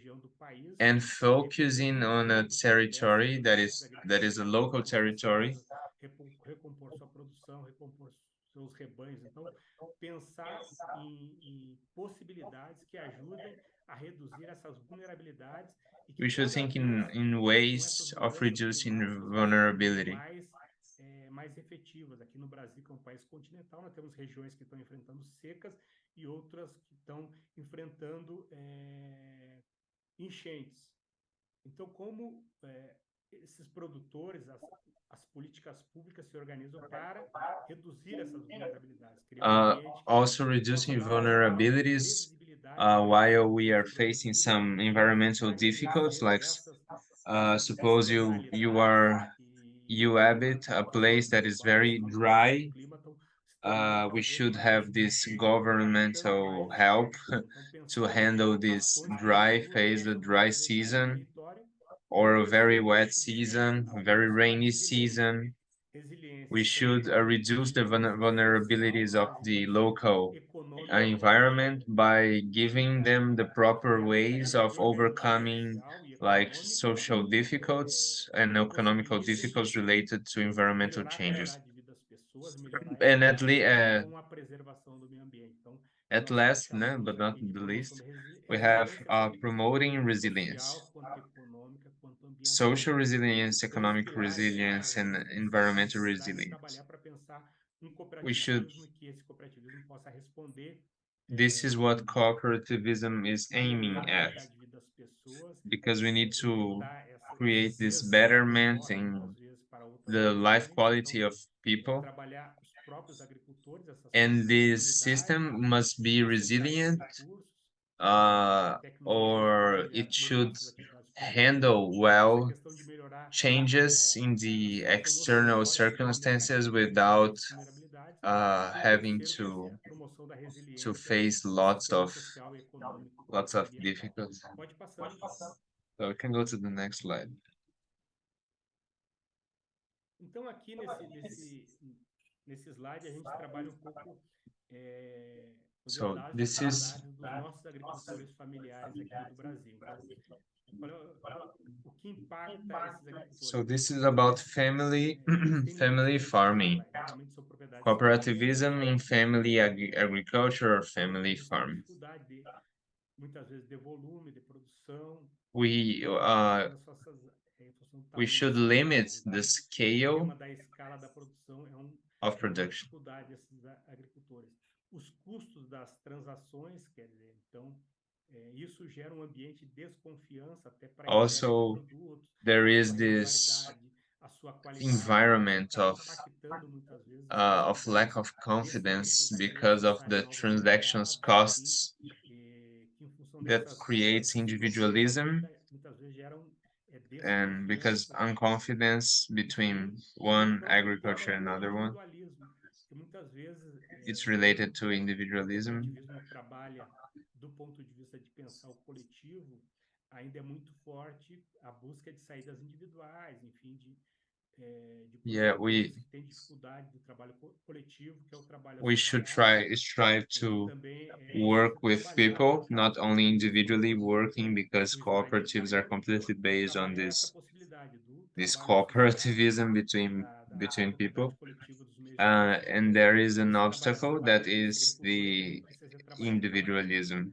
and focusing on a territory that is a local territory. Recompor sua produção, recompor seus rebanhos. Então, pensar em possibilidades que ajudem a reduzir essas vulnerabilidades e que We should think in ways of reducing vulnerability. Mais efetivas. Aqui no Brasil, que é um país continental, nós temos regiões que estão enfrentando secas e outras que estão enfrentando enchentes. Então, como esses produtores, as políticas públicas se organizam para reduzir essas vulnerabilidades, criar um ambiente also reducing vulnerabilities while we are facing some environmental difficulties, like suppose you habit a place that is very dry. We should have this governmental help to handle this dry phase, the dry season, or a very wet season, a very rainy season. We should reduce the vulnerabilities of the local environment by giving them the proper ways of overcoming like social difficulties and economical difficulties related to environmental changes. And at last, but not the least, we have promoting resilience. Social resilience, economic resilience, and environmental resilience. We should. This is what cooperativism is aiming at, because we need to create this betterment in the life quality of people. And this system must be resilient, or it should handle well changes in the external circumstances without having to face lots of difficulties. So we can go to the next slide. Então, aqui nesse slide, a gente trabalha um pouco os dados dos nossos agricultores familiares aqui do Brasil. Então, o que impacta esses agricultores? So this is about family farming. Cooperativism in family agriculture or family farming. Muitas vezes de volume, de produção. We should limit the scale of production. Os custos das transações, quer dizer, então, isso gera ambiente de desconfiança até para a entrega de produtos. There is this environment of lack of confidence because of the transactions costs that creates individualism and because unconfidence between one agriculture and another one, que muitas vezes it's related to o individualism. cooperativismo não trabalha do ponto de vista de pensar o coletivo, ainda é muito forte a busca de saídas individuais, enfim, de Yeah, produtores que têm dificuldade do trabalho coletivo, que é o trabalho we should associado, strive que to também work precisa with trabalhar people, not only individually working, o because cooperatives are esmagamento, completely based on trabalhar essa this possibilidade do this trabalho associado, cooperativism between propriedade people. coletiva dos meios de produção, And there is an desse trabalho obstacle that coletivo, desse is agricultor, que ele the precisa trabalhar de forma ativa, individualism.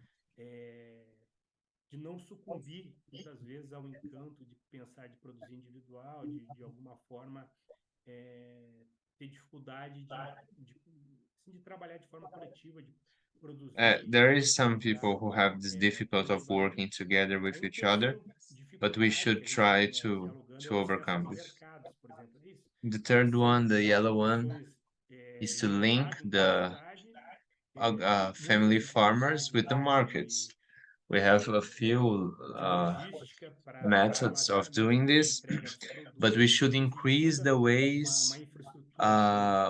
de não sucumbir, muitas vezes, ao encanto de pensar de produzir individual, de alguma forma ter dificuldade de trabalhar de forma coletiva, de produzir There e is some comercializar people who have this difficulty of working coletivamente. together with Aí o each other, terceiro but we dificuldade should que a gente try vinha dialogando é to o acesso overcome aos this. mercados, por exemplo. É isso. The third one, the São yellow one, produções is to link limitadas em the quantidade, family muitas farmers dificuldades with the markets. We have a few de logística para methods of doing armazenamento, para this, entrega dos but we produtos, should enfim, increase precisa the uma ways infraestrutura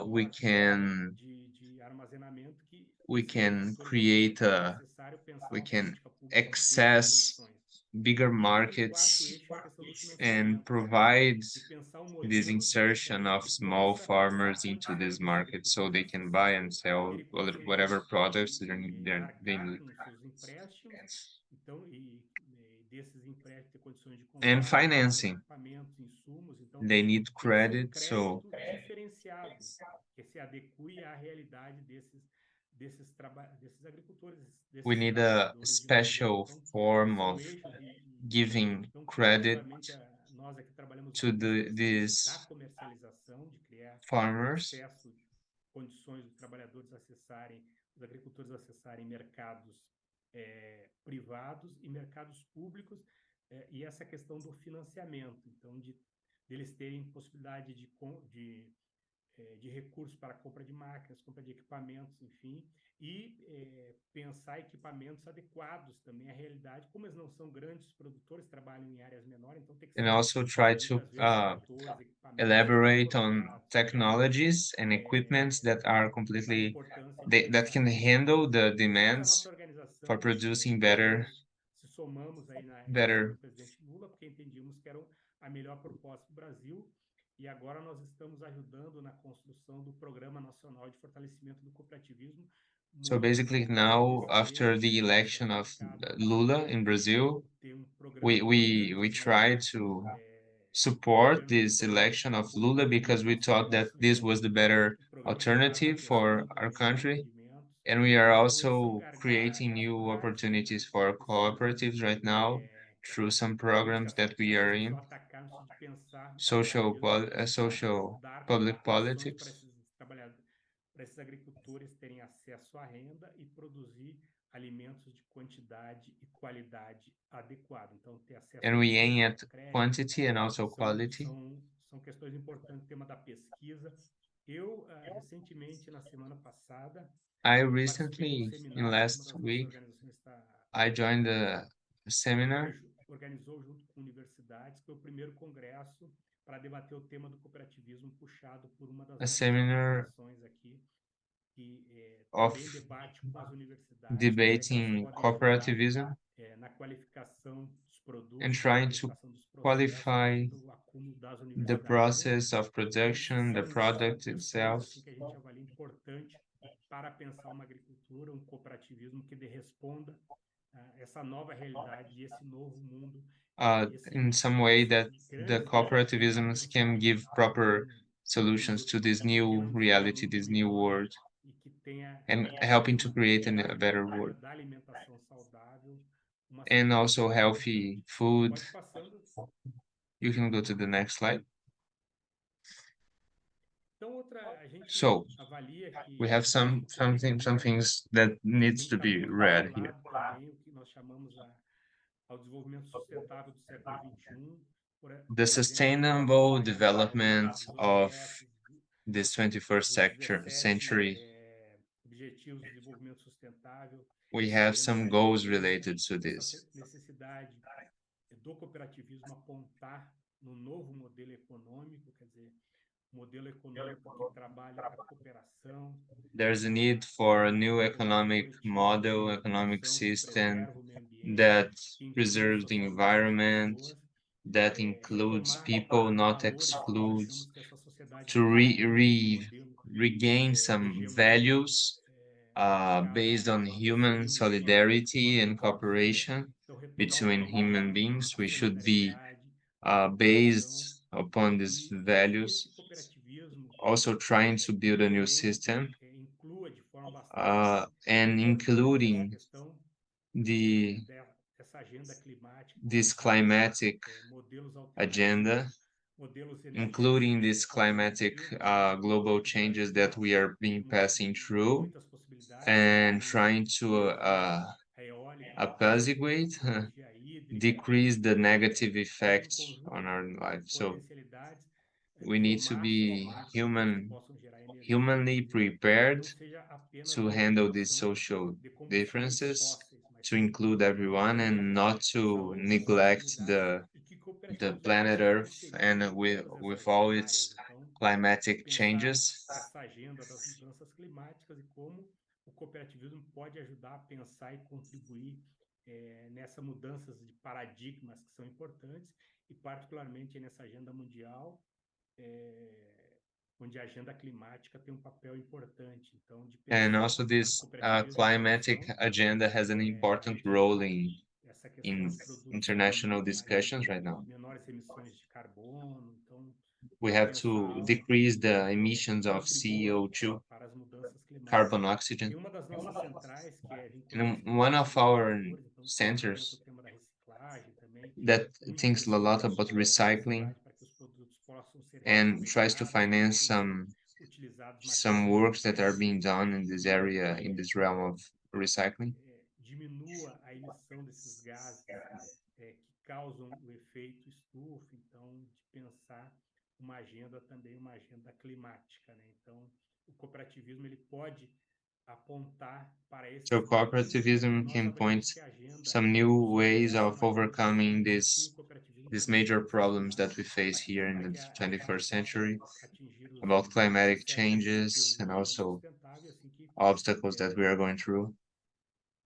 de we transporte, can de armazenamento que we esses can agricultores vão ter. create Então, é a necessário pensar we uma can política pública dessas access condições. bigger E o quarto markets eixo é a questão do and financiamento, provide de pensar um this modelo de insertion of financiamento que small possa dar farmers into this condições desses market so agricultores they can buy acessarem, and sell terem condições whatever products they arcar need. com seus empréstimos, então, desses empréstimos ter condições de And comprar financing. equipamentos, insumos, então They need tem que ser um credit, so crédito diferenciado, que se adeque à realidade desses agricultores, we desses need a trabalhadores de madeira. special Então, form são of eixos giving então, credit coletivamente, nós aqui trabalhamos to muito nessa questão da these comercialização, de criar farmers. acesso, condições dos trabalhadores acessarem, dos agricultores acessarem mercados privados e mercados públicos, e essa questão do financiamento, então, deles terem possibilidade de recursos para compra de máquinas, compra de equipamentos, enfim, e pensar equipamentos adequados também à realidade. Como eles não são grandes produtores, trabalham em áreas menores, então tem que And ser, also try to muitas vezes, tratores, equipamentos elaborate on adequados. technologies and equipments that are A completely importância de that pensar can nisso. handle the Nós, a nossa demands for organização, producing nós better se somamos aí na eleição do better. presidente Lula, porque entendíamos que era a melhor proposta para o Brasil, e agora nós estamos ajudando na construção do Programa Nacional de Fortalecimento do Cooperativismo. So Muito basically now nesse after eixo the de election acesso ao of mercado, Lula in Brazil, ter programa we importante try nesse to support governo this election of Lula because we nós thought that this was the better programas para alternative for patrocínio our desses country. empreendimentos. And we are Então, eles são also gargalos creating nas new práticas, opportunities a gente for precisa cooperatives right now through some programs that we are só in, atacar no sentido de pensar no social dar public condições para politics. esses trabalhadores, para esses agricultores terem acesso à renda e produzir alimentos de quantidade e qualidade adequada. Então, ter acesso And a we aim financiamento, at crédito, quantity and also quality. são questões importantes. O tema da pesquisa. Eu, recentemente, na semana passada, I participei de um recently, in seminário que uma last das nossas week, organizações I joined a seminar, organizou junto com universidades, que foi o primeiro congresso para debater o tema do cooperativismo, puxado por uma das a nossas seminar organizações aqui, que of também debate com as universidades como é que elas debating podem ajudar cooperativism na qualificação dos and produtos, na trying to qualificação dos processos qualify dentro do acúmulo das the universidades. Então, process of esses production, the são product questões itself. assim que a gente avalia importante para pensar uma agricultura, um cooperativismo que responda essa nova realidade e esse novo mundo, In some way esses that the grandes desafios de cooperativisms can pensar give proper um solutions to this new pequeno reality, desenvolvimento this new melhor world, e que tenha and helping to create na a better área world. da alimentação saudável uma And sequência also muito healthy importante. food. Pode passando. You can go to the next slide. Então, a gente So avalia que we have some things that needs to be read here. também o que nós chamamos ao desenvolvimento sustentável do século XXI, The sustainable development of this 21st century. Objetivos de Desenvolvimento Sustentável. We have some goals related to this. Necessidade do cooperativismo apontar no novo modelo econômico, quer dizer, modelo econômico que trabalha a cooperação. There's a need for a new economic model, economic system that preserves the environment, that includes people, not excludes, to regain some values based on human solidarity and cooperation between human beings. We should be based upon these values, also trying to build a new system, and including this climatic agenda, including these climatic global changes that we are being passing through, and trying to apaciguate, decrease the negative effects on our life. So we need to be humanly prepared to handle these social differences, to include everyone, and not to neglect the planet Earth and with all its climatic changes. Essa agenda das mudanças climáticas e como o cooperativismo pode ajudar a pensar e contribuir nessas mudanças de paradigmas que são importantes e particularmente nessa agenda mundial, onde a agenda climática tem papel importante. Então, de pensar and also this climatic agenda has an important role in international discussions right now. Menores emissões de carbono, então we have to decrease the emissions of CO2, carbon oxygen. And one of our centers that thinks a lot about recycling and tries to finance some works that are being done in this area, in this realm of recycling. Diminua a emissão desses gases que causam o efeito estufa, então de pensar uma agenda também, uma agenda climática, né? Então, o cooperativismo ele pode apontar para esse. So cooperativism can point some new ways of overcoming these major problems that we face here in the 21st century about climatic changes and also obstacles that we are going through.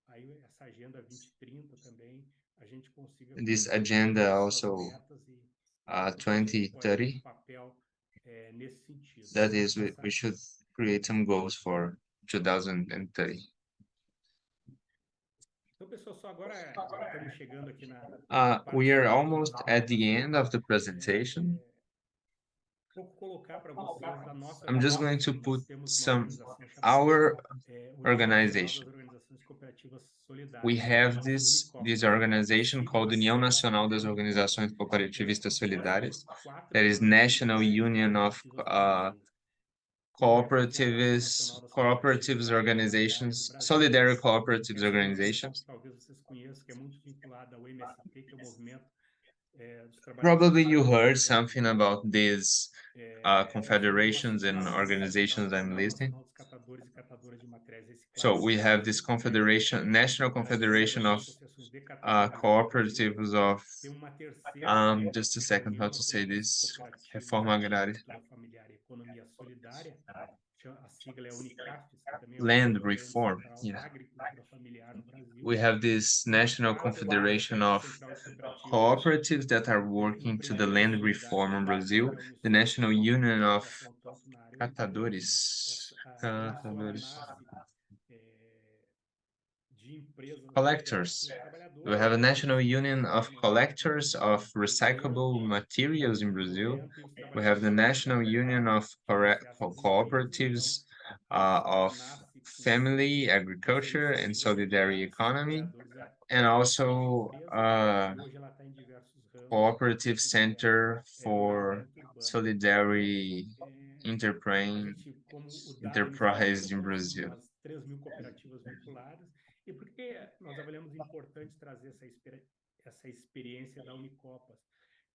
Aí essa agenda 2030 também a gente consiga this agenda also 2030, that is we should create some goals for 2030. Então, pessoal, só agora estamos chegando aqui na we are almost at the end of the presentation. I'm just going to put some our organization. We have this organization called União Nacional das Organizações Cooperativistas Solidárias, that is National Union of Cooperatives Organizations, Solidarity Cooperatives Organizations. Probably you heard something about these confederations and organizations I'm listing. So we have this confederation, National Confederation of Cooperatives of, just a second, how to say this, Reforma Agrária. Land reform, yeah. We have this National Confederation of Cooperatives that are working to the land reform in Brazil, the National Union of Collectors. We have a National Union of Collectors of Recyclable Materials in Brazil. We have the National Union of Cooperatives of Family, Agriculture, and Solidarity Economy, and also Cooperative Center for Solidarity Enterprise in Brazil. E por que nós avaliamos importante trazer essa experiência da UNICOPAS,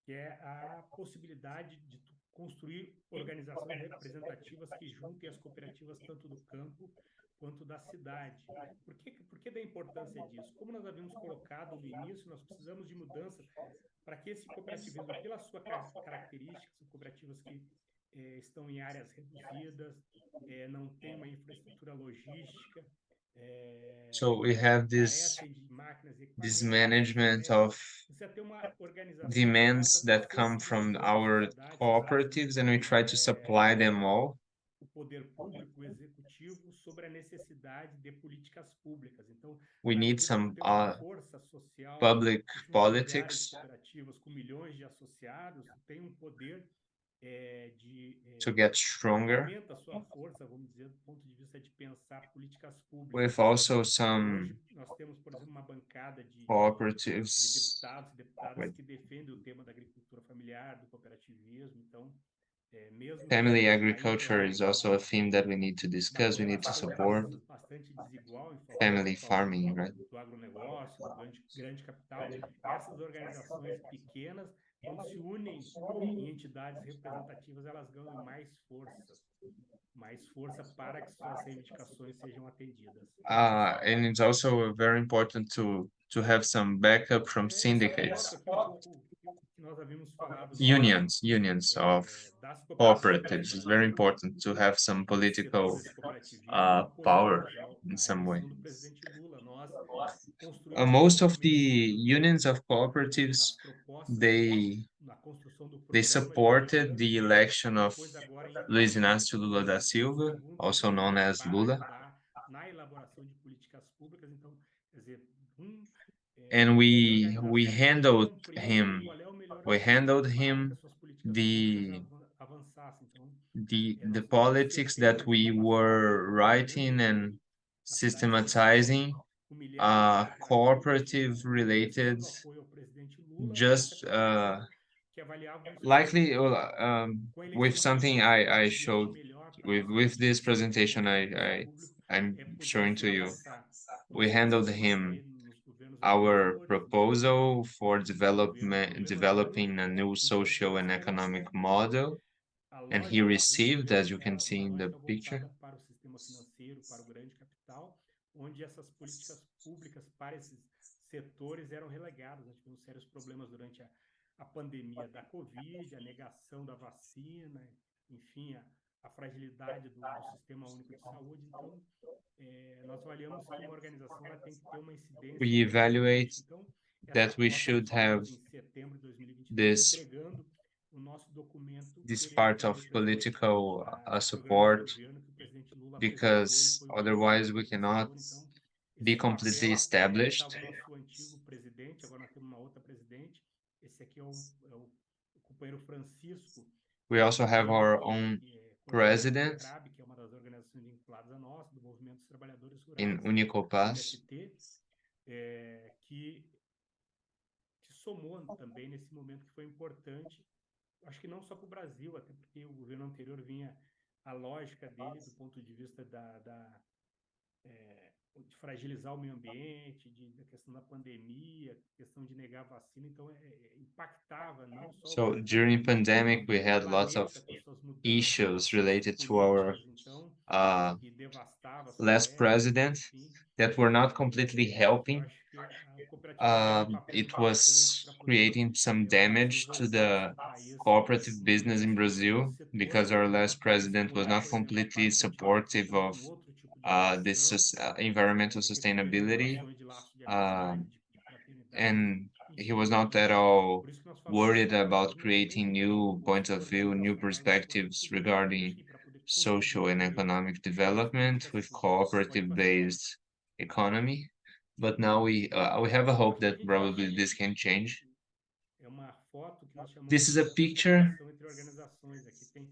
que é a possibilidade de construir organizações representativas que juntem as cooperativas tanto do campo quanto da cidade. Por que da importância disso? Como nós havíamos colocado no início, nós precisamos de mudanças para que esse cooperativismo, pela sua característica, são cooperativas que estão em áreas reduzidas, não têm uma infraestrutura logística, So we have carecem de máquinas e this equipamentos, management of precisa ter uma organização que demands possa that come from sensibilizar a our sociedade, cooperatives, and we try to supply them all. o poder público, o executivo, sobre a necessidade de políticas públicas. Então, We na need medida que some tem uma força social, public principalmente milhares de politics cooperativas com milhões de associados, tem um poder to get stronger. aumenta a sua força, vamos dizer, do ponto de vista de pensar políticas públicas. With also Hoje some nós temos, por exemplo, uma bancada de cooperatives deputados e deputadas que defendem o tema da agricultura familiar, do cooperativismo. Então, mesmo family que agriculture ainda is also a theme that we need to uma discuss. We need to support participação bastante desigual em favor, family farming, right? do agronegócio, do grande capital. Essas organizações pequenas, quando se unem em entidades representativas, elas ganham mais força para que suas reivindicações sejam atendidas. And it's also very important to have some backup from Essa syndicates, foto aqui um pouco que nós havíamos falado unions of das cooperatives. cooperativas, It's very important to have some dos political setores cooperativismo power apoiamos in a some way. eleição do presidente Lula. Nós construímos Most of the documento unions of das cooperatives, propostas na construção do they programa de supported governo, the election of depois agora em Luiz pauta, Inácio Lula da Silva, junto also known para as Lula, ajudar na elaboração de políticas públicas. Então, quer dizer, and we organizações que handled compreendem qual é o melhor we caminho handled para que him as suas políticas the públicas avançassem. Então, the nós vimos em politics that setembro do we ano passado were um writing grande and evento na cidade de São Paulo, systematizing com milhares de cooperativas cooperative related, manifestando apoio ao presidente Lula nessa just comissão que avaliava os likely com a with eleição do something Lula foi I um ambiente showed melhor para with que this esse presentation serviço público I'm showing pudesse to you. avançar. Então, We esse é um handled sistema aí him nos governos our anteriores, proposal for governo developing a new social and importante era economic sempre model, a and he lógica do received, as governo you can era see uma in the lógica picture. voltada para o sistema financeiro, para o grande capital, onde essas políticas públicas para esses setores eram relegadas. Nós tivemos sérios problemas durante a pandemia da Covid, a negação da vacina, enfim, a fragilidade do Sistema Único de Saúde. Então, nós avaliamos que uma organização ela tem que ter uma incidência We evaluate política. Então, essa that we foto should nós have fizemos em setembro de 2022, this entregando o nosso documento this querendo part que o of presidente political programa de support, governo que o presidente Lula apresentou e because foi o otherwise we presidente cannot vencedor. Então, be esse completely papel established. estava o nosso antigo presidente, agora nós temos uma outra presidente. Esse aqui é o companheiro Francisco, We also have our que own é coordenador do president CRAB, que é uma das organizações vinculadas a nós, do Movimento dos Trabalhadores in Rurais, UNICOPAS. MST, que somou também nesse momento que foi importante, acho que não só para o Brasil, até porque o governo anterior vinha, a lógica dele do ponto de vista de fragilizar o meio ambiente, da questão da pandemia, questão de negar vacina, então impactava não só o So Brasil, during mas pandemic, we o had lots of planeta com as suas mudanças issues related to our políticas, então, que devastava as last florestas, president enfim. that were not completely Eu helping. acho que o cooperativismo teve um papel It importante was para poder creating some o Brasil damage to voltasse the um país cooperative onde business in esses Brazil because setores our eram last president was estimulados, not por exemplo, a completely supportive participação of com outro tipo de relação, this environmental recriando sustainability, relações de laço de um, amizade, de fraternidade, and he enfim. was not at all Por isso que nós falamos worried que o about cooperativismo também creating tem um new points propósito of view, new organizacional e um perspectives propósito político, regarding enfim, para poder contribuir social and também economic para as development políticas with públicas. Pode passar. cooperative-based economy. But now we have a hope Aqui a that gente probably vê this can change. uma foto que nós chamamos This de is a ponto de picture comparação entre organizações. Aqui tem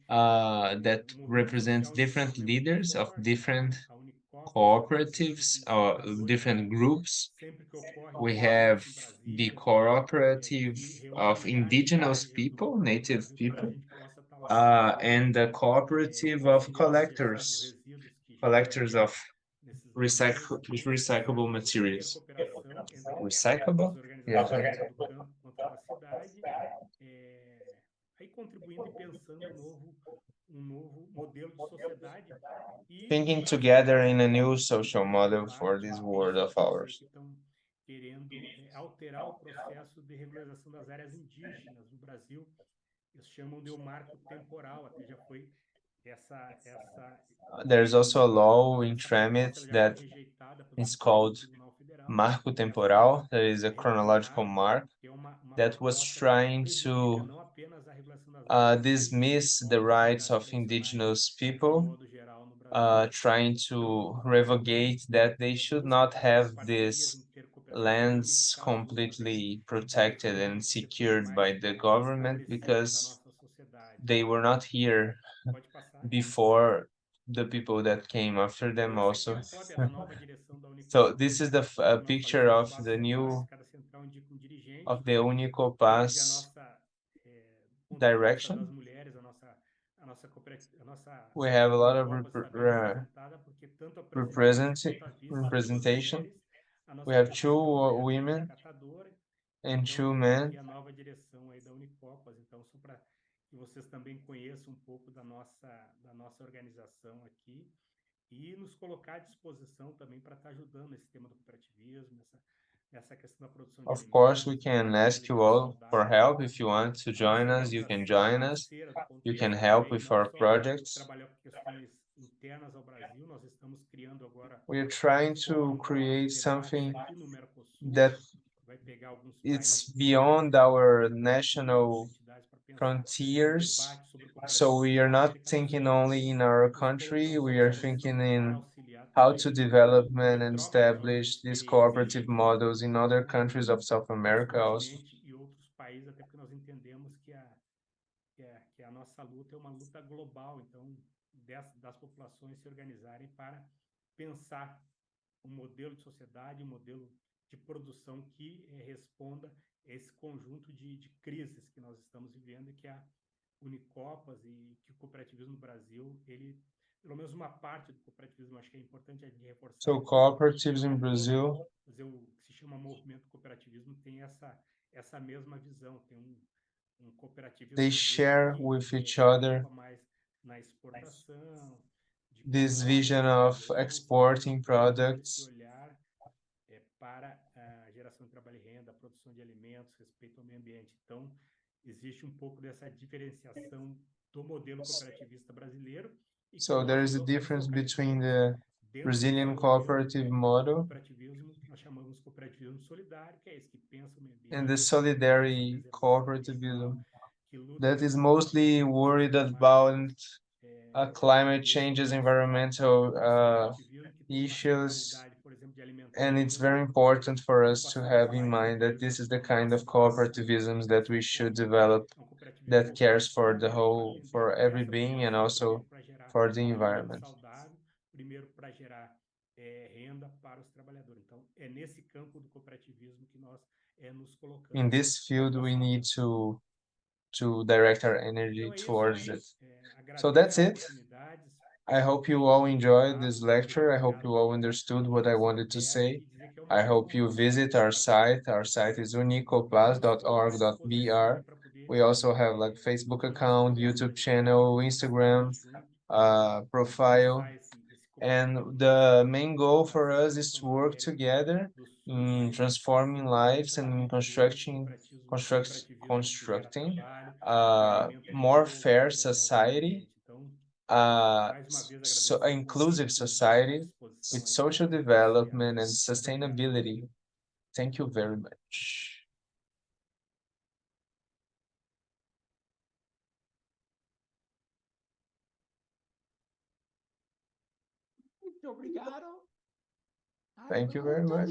that o movimento represents social different uniforme é muito leaders of forte, different a Unicopas como centro cooperatives or unificador, different groups. sempre que ocorre um We congresso have em the Brasília, cooperative que reúne of milhares de indigenous famílias people, do native Brasil todo, a people, gente possa estar lá para poder and the cooperative of auxiliar na gestão dos collectors, resíduos que geram collectors of nesses locais. Então, essa recyclable materials. intercooperação entre as Recyclable? Yeah. organizações, tanto do campo quanto da cidade, aí contribuindo e pensando um novo modelo de sociedade e thinking as together in a comunidades new que estão social sendo model for vinculadas, this os world of municípios aí ours. que estão querendo alterar o processo de regularização das áreas indígenas no Brasil. Eles chamam de o marco temporal, até já foi There's also a law in essa proposta Tremit já foi that rejeitada pelo is Supremo called Tribunal Federal. Marco E essa nova Temporal, that is a chronological retomada, mark que é uma that was proposta que trying prejudica to não apenas a regulação das áreas indígenas, dismiss dos the povos rights originários of tradicionais, indigenous de people, modo geral no Brasil. trying to revocate that they should not have Parcerias these intercooperativas lands unificadoras aí, completely que protected são and os setores secured mais by the government desfavorecidos da because nossa sociedade. they were not here Pode passar. before the people that came after them Então, essa aqui é also. a foto da nova direção da So Unicopas. this is the Nós picture fazemos of 4 the centrais, new cada central indica um dirigente. of the Hoje a UNICOPAS nossa ponto de força das direction. mulheres, a nossa We have a lot of Unicopas está bem representada, porque tanto a presidente quanto a vice são duas representation. mulheres. A nossa We have presidente two é uma mulher também women catadora. and Então, two essa men. aqui é a nova direção aí da Unicopas. Então, só para que vocês também conheçam um pouco da nossa organização aqui e nos colocar à disposição também para estar ajudando nesse tema do cooperativismo, essa questão da produção de Of alimentos, course, we can da ask you alimentação all for saudável. help. If you want to A nossa join us, you can organização é join us. parceira do ponto You de can vista help também, with não our só projects. trabalhar com questões internas ao Brasil, nós estamos criando agora We are trying to fórum create de something debate aqui no Mercosul, that vai pegar alguns it's países beyond da our América Latina, national entidades para pensar frontiers. debate sobre So we are cooperativismo na not América do thinking Sul, only in our nos country, colocando we à are disposição thinking para in auxiliar how também to development de and troca de boas establish these experiências cooperative entre models in other countries of South o nosso America also. continente e outros países, até porque nós entendemos que a nossa luta é uma luta global, então das populações se organizarem para pensar um modelo de sociedade, um modelo de produção que responda a esse conjunto de crises que nós estamos vivendo e que a Unicopas e que o cooperativismo no Brasil, ele, pelo menos uma parte do cooperativismo, acho que é importante a gente reforçar So aqui, cooperatives não in Brazil, fazer o que se chama movimento cooperativismo, tem essa mesma visão, tem um cooperativismo they às vezes share que with each se other preocupa mais na exportação, de this commodities, vision de of grãos, exporting e não tanto esse products. olhar para a geração de trabalho e renda, a produção de alimentos, respeito ao meio ambiente. Então, existe um pouco dessa diferenciação do modelo cooperativista brasileiro e que So there nós is a nos difference between localizamos the dentro desse Brazilian modelo cooperative de model cooperativismo, que nós chamamos de cooperativismo solidário, que é esse que pensa o meio and the ambiente, que pensa a solidarity preservação ambiental, cooperativism que luta that is contra mostly mudanças worried climáticas. about climate Esse é changes, o environmental nosso cooperativismo, que tem uma issues. centralidade, por exemplo, de alimentar And o it's mundo. very important for Pode us to passar o have in slide mind that depois, this is nós the kind of mostramos esse cooperativisms that we should ponto. develop É um cooperativismo that cares voltado for the primeiro para whole, atender for every essa being and população, primeiro also para gerar for the alimento environment. saudável, primeiro para gerar renda para os trabalhadores. Então, é nesse campo do cooperativismo que nós nos colocamos. In this field, Pode we passar. need to direct our energy Então, é isso towards aí. it. So Agradeço that's as it. oportunidades. I hope you all enjoyed this lecture. I hope you all understood what I wanted to say. I hope you visit our site. Our site is unicoplas.org.br. We also have like Facebook account, YouTube channel, Instagram profile. And the main goal for us is to work together in transforming lives and in constructing a more fair society, inclusive society with social development and sustainability. Thank you very much. Muito obrigado. Thank you very much.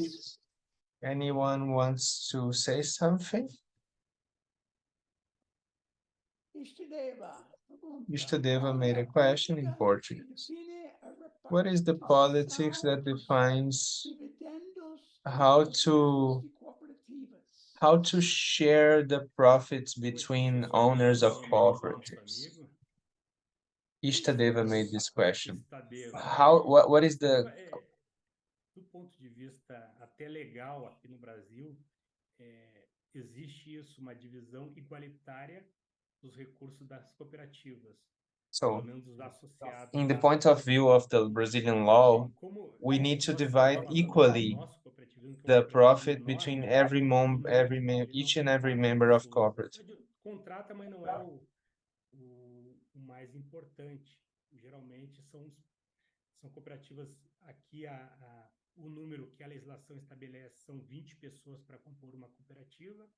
Anyone wants to say something? Ishtadeva made a question in Portuguese. What is the politics that defines how to share the profits between owners of cooperatives? Ishtadeva made this question. What is the... Do ponto de vista até legal aqui no Brasil, existe isso, uma divisão igualitária dos recursos das cooperativas. pelo So, menos os associados in the da point of view of the Brazilian law, E como we need to nós divide estamos falando do equally nosso cooperativismo, que é um the cooperativismo profit menor, between né? every each and every Contrata member of pessoas. cooperative. Contrata, mas não é o mais importante. Geralmente são cooperativas, aqui o número que a legislação estabelece são 20 pessoas para compor uma cooperativa.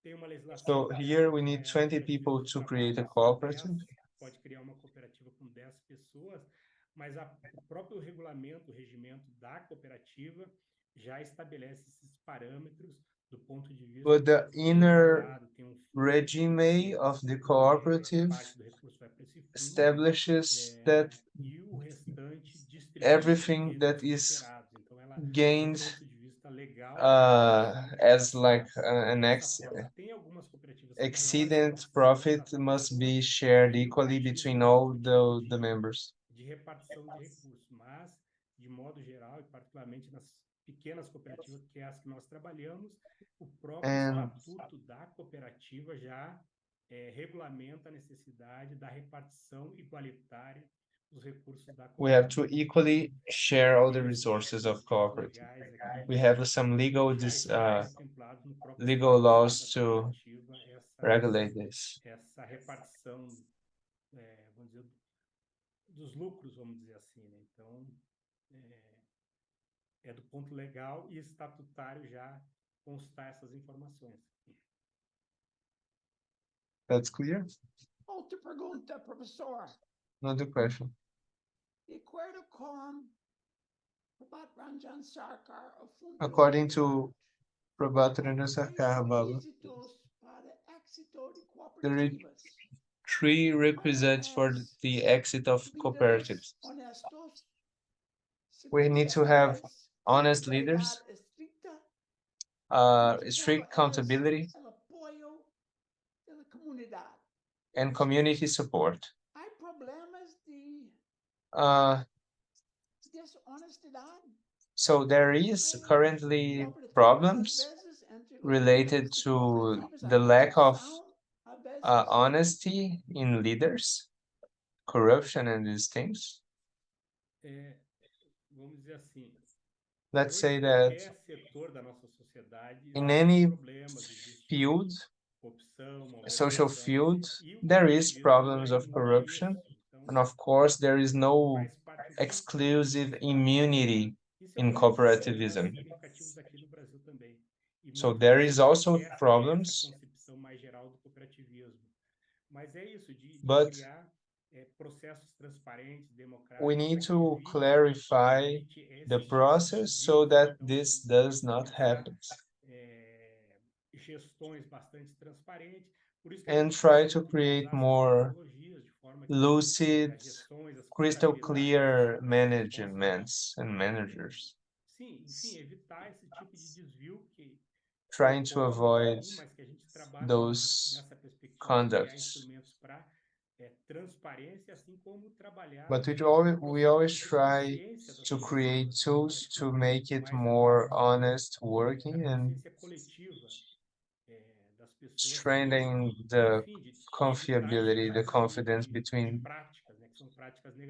Tem uma legislação So here we need a 20 people to create a são cooperative. 10, pode criar uma cooperativa com 10 pessoas, mas o próprio regulamento, o regimento da cooperativa já estabelece esses parâmetros do ponto de vista But the inner regulado, tem um fundo regime of the cooperative parte do recurso vai para esse fundo, establishes that e o restante distribui everything entre that os is cooperados. Então, ela, gained do ponto de vista legal, as like an dessa forma. Tem algumas cooperativas maiores, exceedent profit must be shared equally between all the members. de repartição de recursos, mas de modo geral e particularmente nas pequenas cooperativas, que é as que nós trabalhamos, o próprio estatuto da cooperativa já regulamenta a necessidade da repartição igualitária dos recursos da cooperativa. We have to equally share all the resources of cooperative. We have some legal laws to regulate this. Essa repartição, vamos dizer, dos lucros, vamos dizer assim, né? Então, é do ponto legal e estatutário já constar essas informações. That's clear? Outra pergunta, professor. Another question. De acordo com Prabhat Ranjan Sarkar, o Fundo According to Prabhat Ranjan Sarkar, requisitos para éxito de cooperativas. 3 requisites for the exit of cooperatives. Honestos, We need to have honest leaders, strict accountability, el apoyo de la comunidad. and community support. Hay problemas de deshonestidad. So there is currently problems related to the lack of honesty in leaders, corruption and these things. Vamos dizer assim, let's say that setor da nossa sociedade, in any problemas, field, corrupção, social field, there is problems of corruption. And of course, there is no exclusive immunity in cooperativism. So there is also problems, but we need to clarify the process so that this does not happen. And try to create more lucid, crystal clear managements and managers. Trying to avoid those conducts. But we always try to create tools to make it more honest working and strengthening the confiability, the confidence between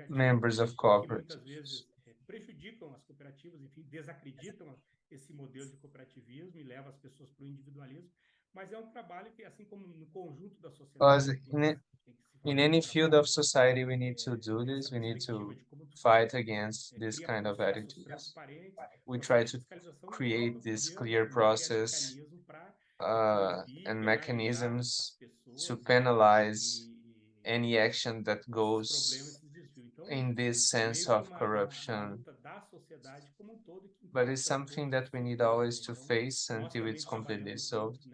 members of cooperatives. Prejudicam as cooperativas, enfim, desacreditam esse modelo de cooperativismo e leva as pessoas para o individualismo, mas é um trabalho que, assim como no conjunto da sociedade, in any field of society, we need to do this. We need to fight against this kind of attitudes. We try to create this clear process and mechanisms to penalize any action that goes in this sense of corruption. But it's something that we need always to face until it's completely solved.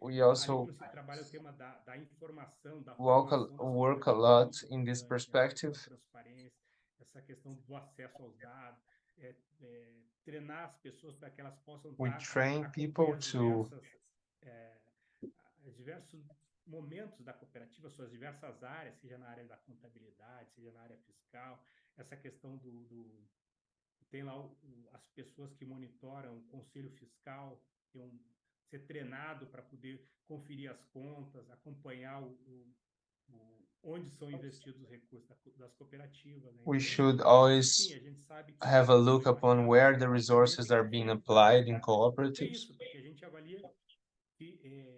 We also work a lot in this perspective. We train people to diversos momentos da cooperativa, suas diversas áreas, seja na área da contabilidade, seja na área fiscal, essa questão tem lá as pessoas que monitoram o conselho fiscal, ser treinado para poder conferir as contas, acompanhar onde são investidos os recursos das cooperativas, né? We Então, should enfim, always a gente sabe que have a existe look uma upon where the dificuldade, mas a gente resources tem are que being enfrentar. applied in Porque é cooperatives. isso, porque a gente avalia que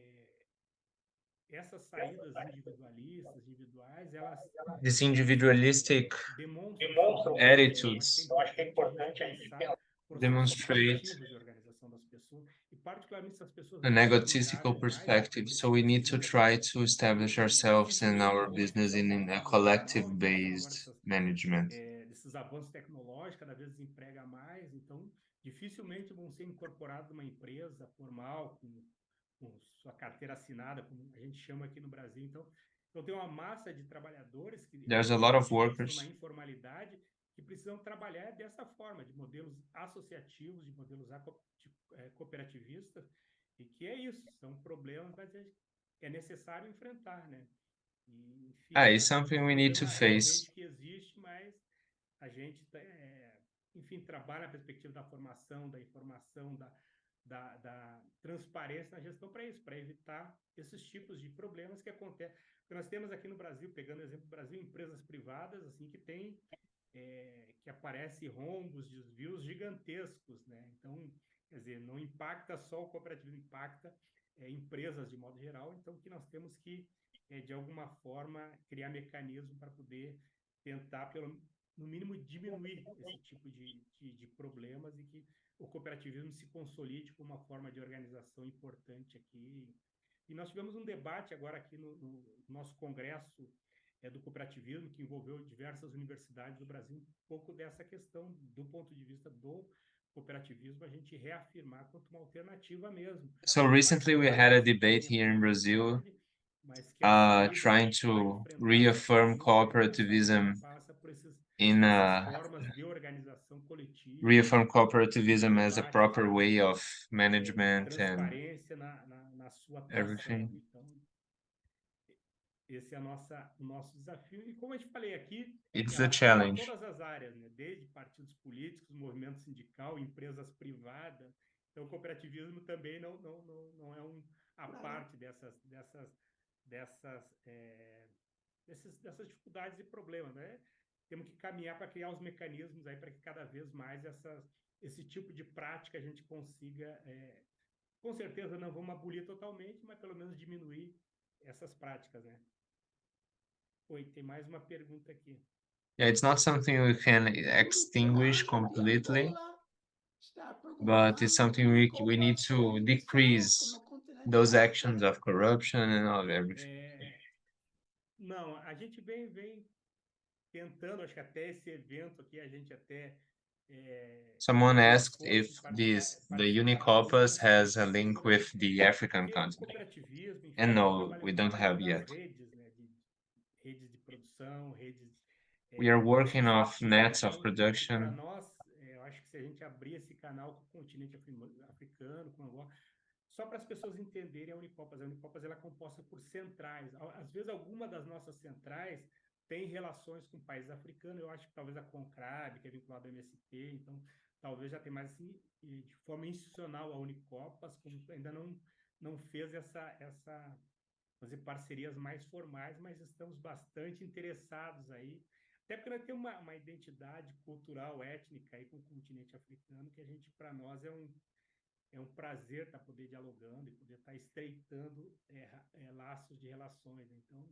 essas saídas individualistas, individuais, elas These individualistic demonstram sofrimento. Então, eu acho que é attitudes importante a gente pensar processos demonstrate coletivos de organização das pessoas, e particularmente se as pessoas an não estão egotistical organizadas mais, perspective. eles So we need to precisam try to establish ourselves and dificilmente our vão business acessar o in a mercado nacional. Em função agora collective-based management. desses avanços tecnológicos, cada vez desemprega mais, então dificilmente vão ser incorporados numa empresa formal, com sua carteira assinada, como a gente chama aqui no Brasil. Então tem uma massa de trabalhadores que There's a lot of efetivamente estão na workers. informalidade, que precisam trabalhar dessa forma, de modelos associativos, de modelos cooperativistas, e que é isso, são problemas, mas é necessário enfrentar, né? E, enfim, Ah, eu it's acho que é something um we need to problema face. realmente que existe, mas a gente, enfim, trabalha na perspectiva da formação, da informação, da transparência na gestão para isso, para evitar esses tipos de problemas que acontecem. Porque nós temos aqui no Brasil, pegando o exemplo do Brasil, empresas privadas assim que tem que aparecem rombos, desvios gigantescos, né? Então, quer dizer, não impacta só o cooperativismo, impacta empresas de modo geral. Então, que nós temos que de alguma forma criar mecanismos para poder tentar no mínimo diminuir esse tipo de problemas, e que o cooperativismo se consolide como uma forma de organização importante aqui. E nós tivemos um debate agora aqui no nosso congresso do cooperativismo, que envolveu diversas universidades do Brasil, um pouco dessa questão do ponto de vista do cooperativismo, a gente reafirmar quanto uma alternativa mesmo. So Por mais que recently we algumas had a pessoas debate tenham here in Brazil, dificuldade, mas que a saída trying para to enfrentar essa reaffirm crise, a saída cooperativism passa por in essas formas de organização coletiva, reaffirm de cooperativism as a debate, proper way of de management and transparência na sua atuação. everything. Então, esse é o nosso desafio. E como eu te falei aqui, It's a ela afeta challenge. todas as áreas, né? Desde partidos políticos, movimento sindical, empresas privadas. Então, o cooperativismo também não é a parte dessas dificuldades e problemas, né? Temos que caminhar para criar os mecanismos aí para que cada vez mais esse tipo de prática a gente consiga, com certeza não vamos abolir totalmente, mas pelo menos diminuir essas práticas, né? Oi, tem mais uma pergunta aqui. Yeah, it's not something we can extinguish completely, but it's something we need to decrease those actions of corruption and all of everything. Não, a gente vem tentando, acho que até esse evento aqui, a gente até Someone fez um asked esforço if de the participar das UNICOPAS outras has a redes link with the African porque o continent. cooperativismo, enfim, And ele no, trabalha we muito don't em cima have das yet. redes, né, redes de produção, redes We are working off associativas. nets of Então, para production. nós, eu acho que se a gente abrir esse canal com o continente africano, com Angola, só para as pessoas entenderem a Unicopas ela é composta por centrais. Às vezes, alguma das nossas centrais tem relações com países africanos. Eu acho que talvez a Concrab, que é vinculada ao MST, então talvez já tem mais assim, de forma institucional a Unicopas, como ainda não fez fazer parcerias mais formais, mas estamos bastante interessados aí, até porque nós temos uma identidade cultural, étnica aí com o continente africano, que a gente, para nós, é um prazer estar poder dialogando e poder estar estreitando laços de relações. Então,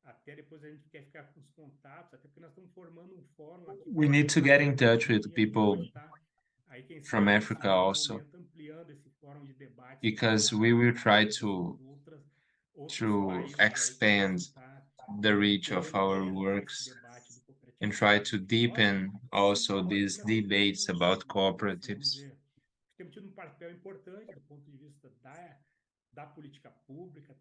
até depois a gente quer ficar com os contatos, até porque nós estamos formando um fórum aqui We need to get in touch with a gente people pode estar aí, quem from sabe, nesse Africa novo also, momento, ampliando esse fórum de debate because we will try to países aí que expand possam estar the reach of tendo our eco nesse works debate do and cooperativismo. try to deepen also Bom, acho que these nós temos debates tido, about assim, vamos cooperatives. dizer, temos tido um papel importante do ponto de vista da política pública,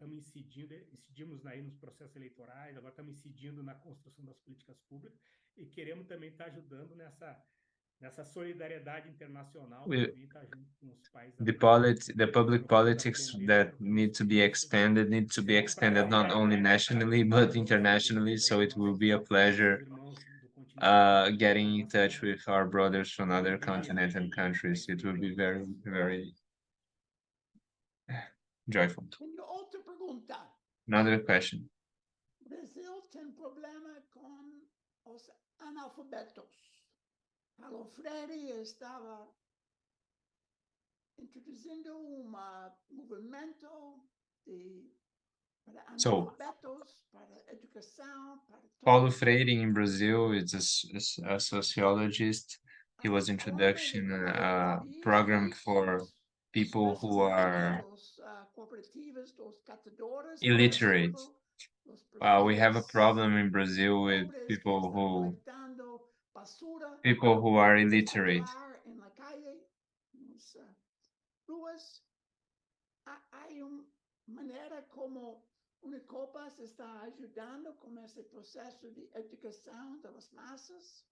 incidimos aí nos processos eleitorais, agora estamos incidindo na construção das políticas públicas e queremos também estar ajudando nessa solidariedade internacional, também estar junto com os países africanos. The public politics that need to be expanded not only nationally but internationally. So it will be a pleasure getting in touch with our brothers from other continents and countries. It will be very, very joyful. Another question. analfabetos. Paulo Freire estava introduzindo um movimento para analfabetos, para educação, para Paulo todos. Freire in Brazil is a sociologist. He was introducing a program for people who are illiterate. We have a problem in Brazil with people who are illiterate. Há uma maneira como UNICOPAS está ajudando com esse processo de educação das massas?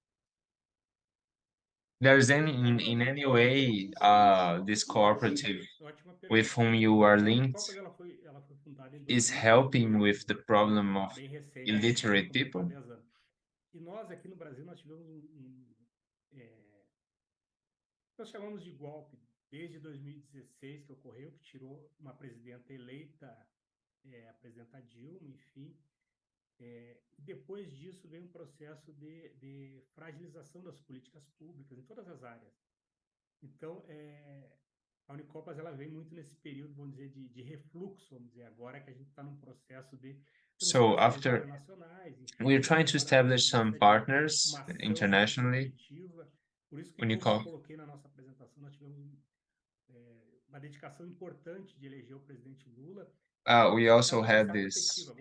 There's in any way this cooperative with whom you are linked is helping with the problem of illiterate people? E nós aqui no Brasil nós tivemos nós chamamos de golpe desde 2016 que ocorreu, que tirou uma presidenta eleita, a presidenta Dilma, enfim. Depois disso veio um processo de fragilização das políticas públicas em todas as áreas. Então, a Unicopas ela vem muito nesse período, vamos dizer, de refluxo, vamos dizer, agora que a gente está num processo de So after we're trying to establish some partners internationally. Por isso que, como eu coloquei na nossa apresentação, nós tivemos uma dedicação importante de eleger o presidente Lula. We also had this.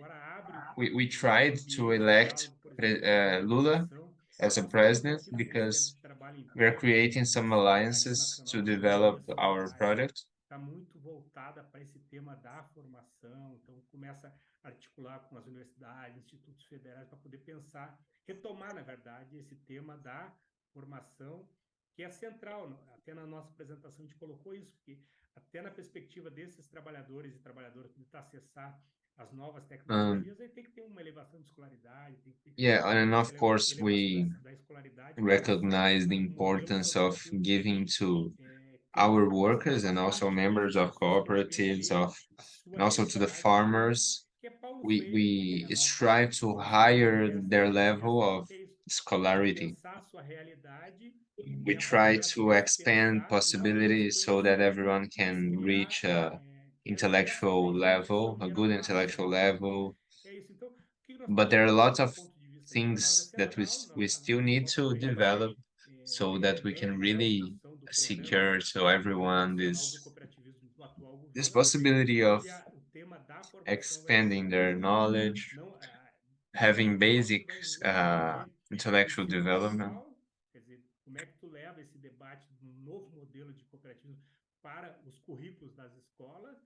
We tried to elect Lula as a president because we are creating some alliances to develop our project. Está muito voltada para esse tema da formação, então começa a articular com as universidades, institutos federais, para poder pensar, retomar, na verdade, esse tema da formação, que é central. Até na nossa apresentação a gente colocou isso, porque até na perspectiva desses trabalhadores e trabalhadoras que tentar acessar as novas tecnologias, aí tem que ter uma elevação de escolaridade, tem que ter and of course we recognize the importance of giving to our workers and also members of cooperatives and also to the farmers. We strive to higher their level of scholarity. We try to expand possibilities so that everyone can reach a intellectual level, a good intellectual level. But there are lots of things that we still need to develop so that we can really secure to everyone this possibility of expanding their knowledge, having basic intellectual development. Quer dizer, como é que tu leva esse debate de um novo modelo de cooperativismo para os currículos das escolas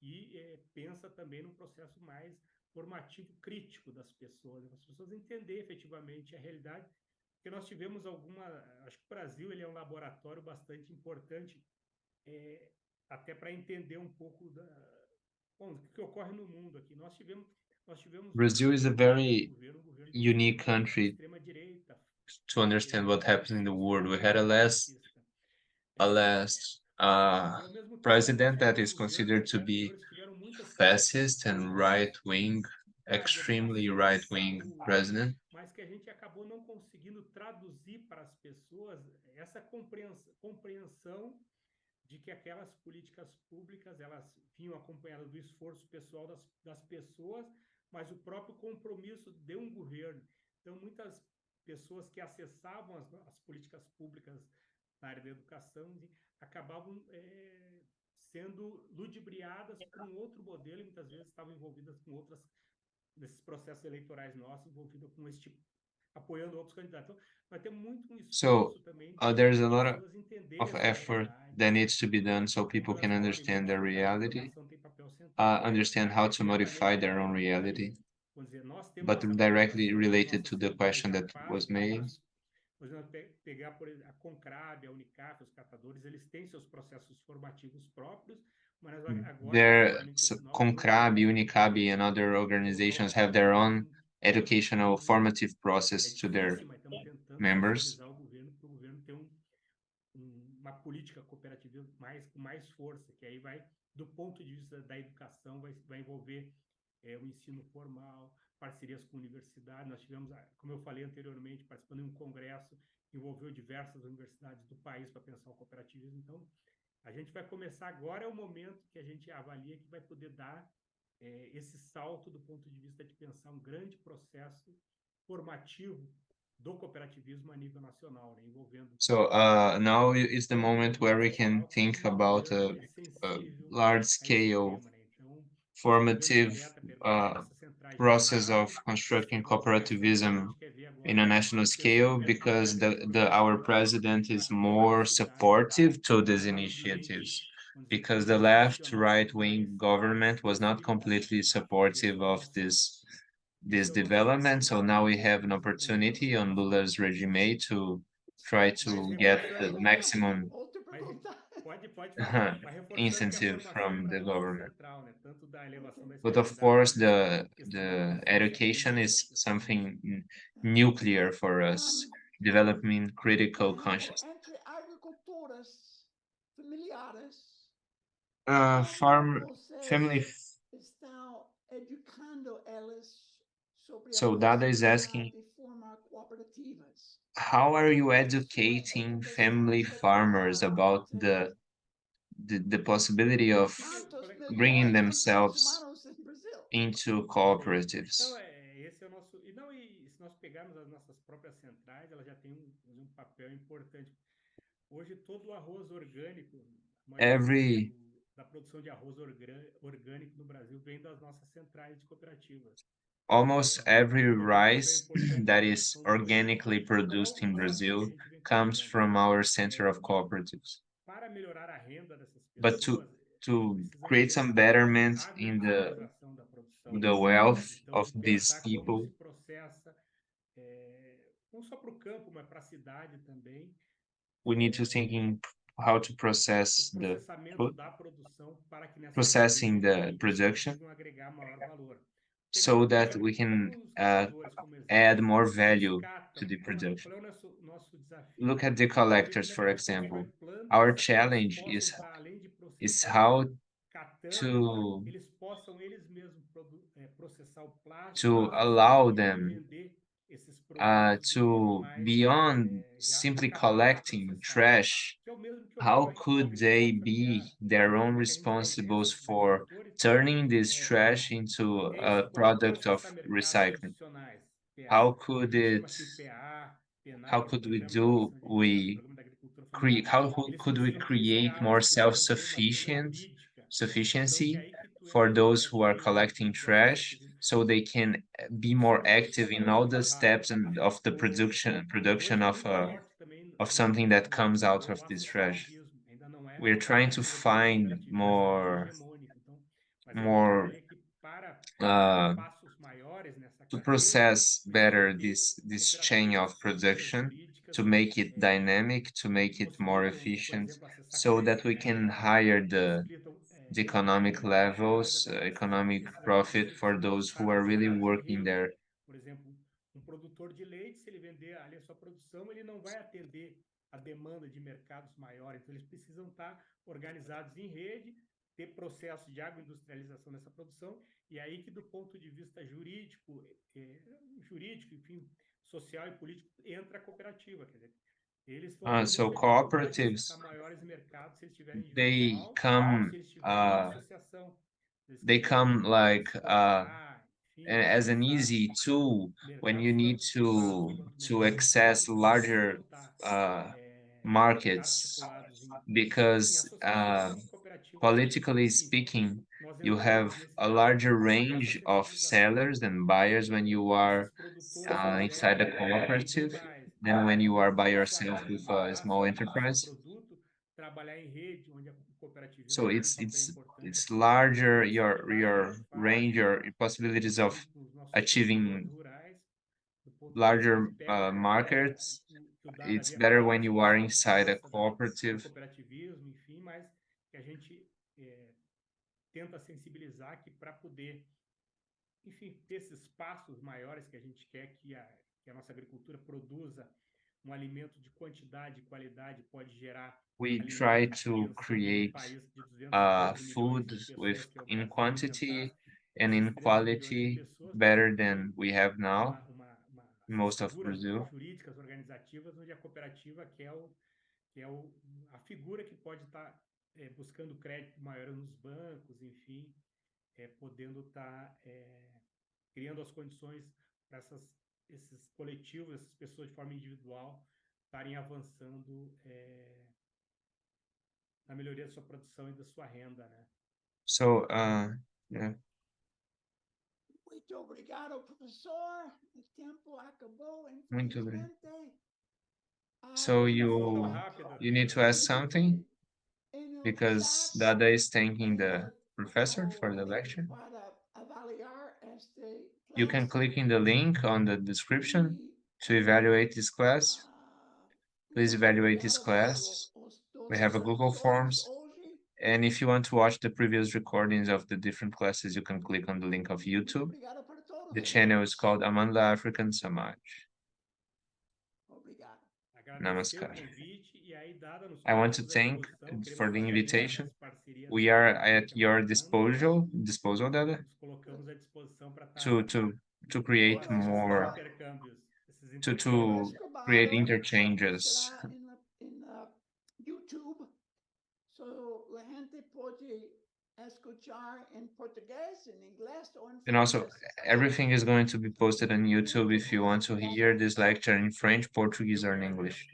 e pensa também num processo mais formativo crítico das pessoas, as pessoas entenderem efetivamente a realidade, porque nós tivemos acho que o Brasil ele é um laboratório bastante importante, até para entender um pouco o que ocorre no mundo aqui. Nós tivemos Brazil is a very unique country to understand what happens in the world. We had a last president that is considered to be fascist and right-wing, extremely right-wing president. Mas que a gente acabou não conseguindo traduzir para as pessoas essa compreensão de que aquelas políticas públicas elas vinham acompanhadas do esforço pessoal das pessoas, mas o próprio compromisso de um governo. Então, muitas pessoas que acessavam as políticas públicas na área da educação acabavam sendo ludibriadas por um outro modelo e muitas vezes estavam envolvidas com outras, nesses processos eleitorais nossos, envolvidas com esse tipo, apoiando outros candidatos. Então, vai ter muito um esforço também de there's a lot pessoas entenderem of effort that needs to be done so people can understand their reality, understand how to modify their own reality. But directly related to the question that was made, por exemplo, pegar a Concrab, a Unicap, os catadores, eles têm seus processos formativos próprios, mas agora Concrab, Unicab, and other organizations have their own educational formative process to their members. Para o governo ter uma política cooperativa com mais força, que aí vai, do ponto de vista da educação, vai envolver o ensino formal, parcerias com universidades. Nós tivemos, como eu falei anteriormente, participando de um congresso que envolveu diversas universidades do país para pensar o cooperativismo. Então, a gente vai começar agora, é o momento que a gente avalia que vai poder dar esse salto do ponto de vista de pensar um grande processo formativo do cooperativismo a nível nacional, né, envolvendo. So now is the moment where we can think about a large scale formative process of constructing cooperativism in a national scale, because our president is more supportive to these initiatives, because the left right-wing government was not completely supportive of this development. So now we have an opportunity on Lula's regime to try to get the maximum Pode fazer, mas reforçando que a incentive formação from para the nós é government. central, né? Tanto da elevação da But of course, escolaridade, questão da the evolução education socioeconômica das is pessoas. something nuclear for us, developing critical Por exemplo, consciousness. entre agricultoras familiares, Farm family. vocês estão educando elas sobre a So Dada is asking, possibilidade de formar cooperativas? how are you Isso educating educação family farmers secular, about por the possibility of quantos bringing milhões de pessoas themselves humanos no Brasil? into Então, cooperatives? esse é o nosso. E se nós pegarmos as nossas próprias centrais, elas já têm um papel importante. Hoje, todo o arroz orgânico, a maioria Every da produção de arroz orgânico no Brasil vem das nossas centrais de cooperativas. Almost every Então, tem um papel rice importante that na is produção do organically produced in qual lógica que a Brazil gente vem comes colocando. from our center of cooperatives. Para melhorar a renda dessas But pessoas, to precisamos create ter um some processo de betterment in agroindustrialização da produção. the wealth Então, of de these pensar como people, se processa, não só para o campo, mas para a cidade também, we need to think in how to o process the processamento da produção para que nessas processing cadeias the jurídicas production consigam agregar maior valor. so that we can Pegando os coletores como exemplo, add more eles value to captam. the Qual production. é o nosso desafio? Look at the É ver collectors, como é que for a gente constrói example. Our plantas que eles challenge possam estar, além de is processando, how catando, to eles possam eles mesmos processar o plástico to e allow poder them vender esses produtos de forma to mais beyond já simply captada, collecting processada, trash. que é o mesmo que How ocorre com a could they agricultura be familiar. their own Como é que a gente pode ter responsibles esses for agricultores turning this trash into ter a esse poder de product of processar mercados recycling? adicionais, How PA. A could gente chama it aqui o PA, PENAR, how que é o could we Programa de do Atenção Direta, we Programa da Agricultura create Familiar. how Eles could we precisam ter create more escalas, precisam ter uma sigla self-sufficient jurídica. Então, que é sufficiency aí que tu for entra no those who are catching collecting do acesso. trash so they can be more active in all the steps of the production Hoje é muito forte também of something that comes out of o this trash. associativismo. Ainda não é We're trying to o find cooperativismo está mais more hegemônico. Então, mas a gente more avalia que para dar uh, passos maiores nessa to cadeia, process precisa better ter this chain cooperativas, of siglas production, jurídicas to make it dynamic, to que make it more possibilitam, por efficient, exemplo, acessar so that crédito we can rural, hire que possibilitam the redução economic de encargos, levels, até para economic esses profit agricultores que for são those who are really baseados em working rede. there. Por exemplo, um produtor de leite, se ele vender ali a sua produção, ele não vai atender a demanda de mercados maiores. Então, eles precisam estar organizados em rede, ter processo de agroindustrialização nessa produção, e aí que do ponto de vista jurídico, enfim, social e político, entra a cooperativa. Quer dizer, eles vão ter So muita dificuldade de cooperatives, acessar maiores mercados se eles estiverem they individual ou come se eles estiverem numa associação. Se eles they quiserem come like exportar, enfim, as an acessar easy tool when you mercados need tanto privados quanto to mercados access públicos, eles larger precisam estar markets, articulados em because associações e cooperativas que, politically enfim, speaking, nós you entramos have nesse a trabalho larger dessa range of sensibilização sellers and buyers when you are desses produtores que inside gerem a cooperative locais, than when you are by possam yourself além with de a gerar small o seu enterprise. produto, trabalhar em rede, onde o cooperativismo So tem um papel importante. it's Então, larger esse é o debate que a your gente faz range, your possibilities of junto com os nossos produtores achieving rurais, do ponto de vista larger aspecto markets. que o Dada It's havia better falado, when essa you are questão inside a do cooperative. cooperativismo, enfim, mas que a gente tenta sensibilizar que para poder, enfim, ter esses passos maiores que a gente quer que a nossa agricultura produza um alimento de quantidade e qualidade, pode gerar We try alimento to pensando no create país de 212 milhões food de pessoas, que é o in Brasil, quantity alimentasse and in esses 13 milhões de quality pessoas, better than we have now in essas most of figuras Brazil. jurídicas organizativas, onde a cooperativa a figura que pode estar buscando crédito maior nos bancos, enfim, podendo estar criando as condições para esses coletivos, essas pessoas de forma individual, estarem avançando na melhoria da sua produção e da sua renda, né? So, yeah. Muito obrigado, professor. O tempo acabou, Muito obrigado. infelizmente. So Tão rápida, you need to ask something because Dada is thanking the professor for the lecture. Para avaliar este You can classe. click in the link on the description to evaluate this class. Please evaluate this class. We have a Google Forms. Hoje. And if you want to watch the previous recordings of the different classes, you can click on the link of YouTube. Obrigado para todos. The channel is called Amanda African Samaj. Obrigado. Agradecer Namaskar. o convite e aí, Dada, nos I want to colocamos à thank disposição. for the Queremos fazer invitation. essas parcerias We are at que your apresentando. disposal, Dada, Nos colocamos à disposição para to create more, intercâmbios, esses to intercâmbios. create interchanges. Será em YouTube. So a gente pode escuchar em português, em inglês ou em And also, francês. everything is going to be posted on YouTube if you want to hear this lecture in French, Portuguese, or in English.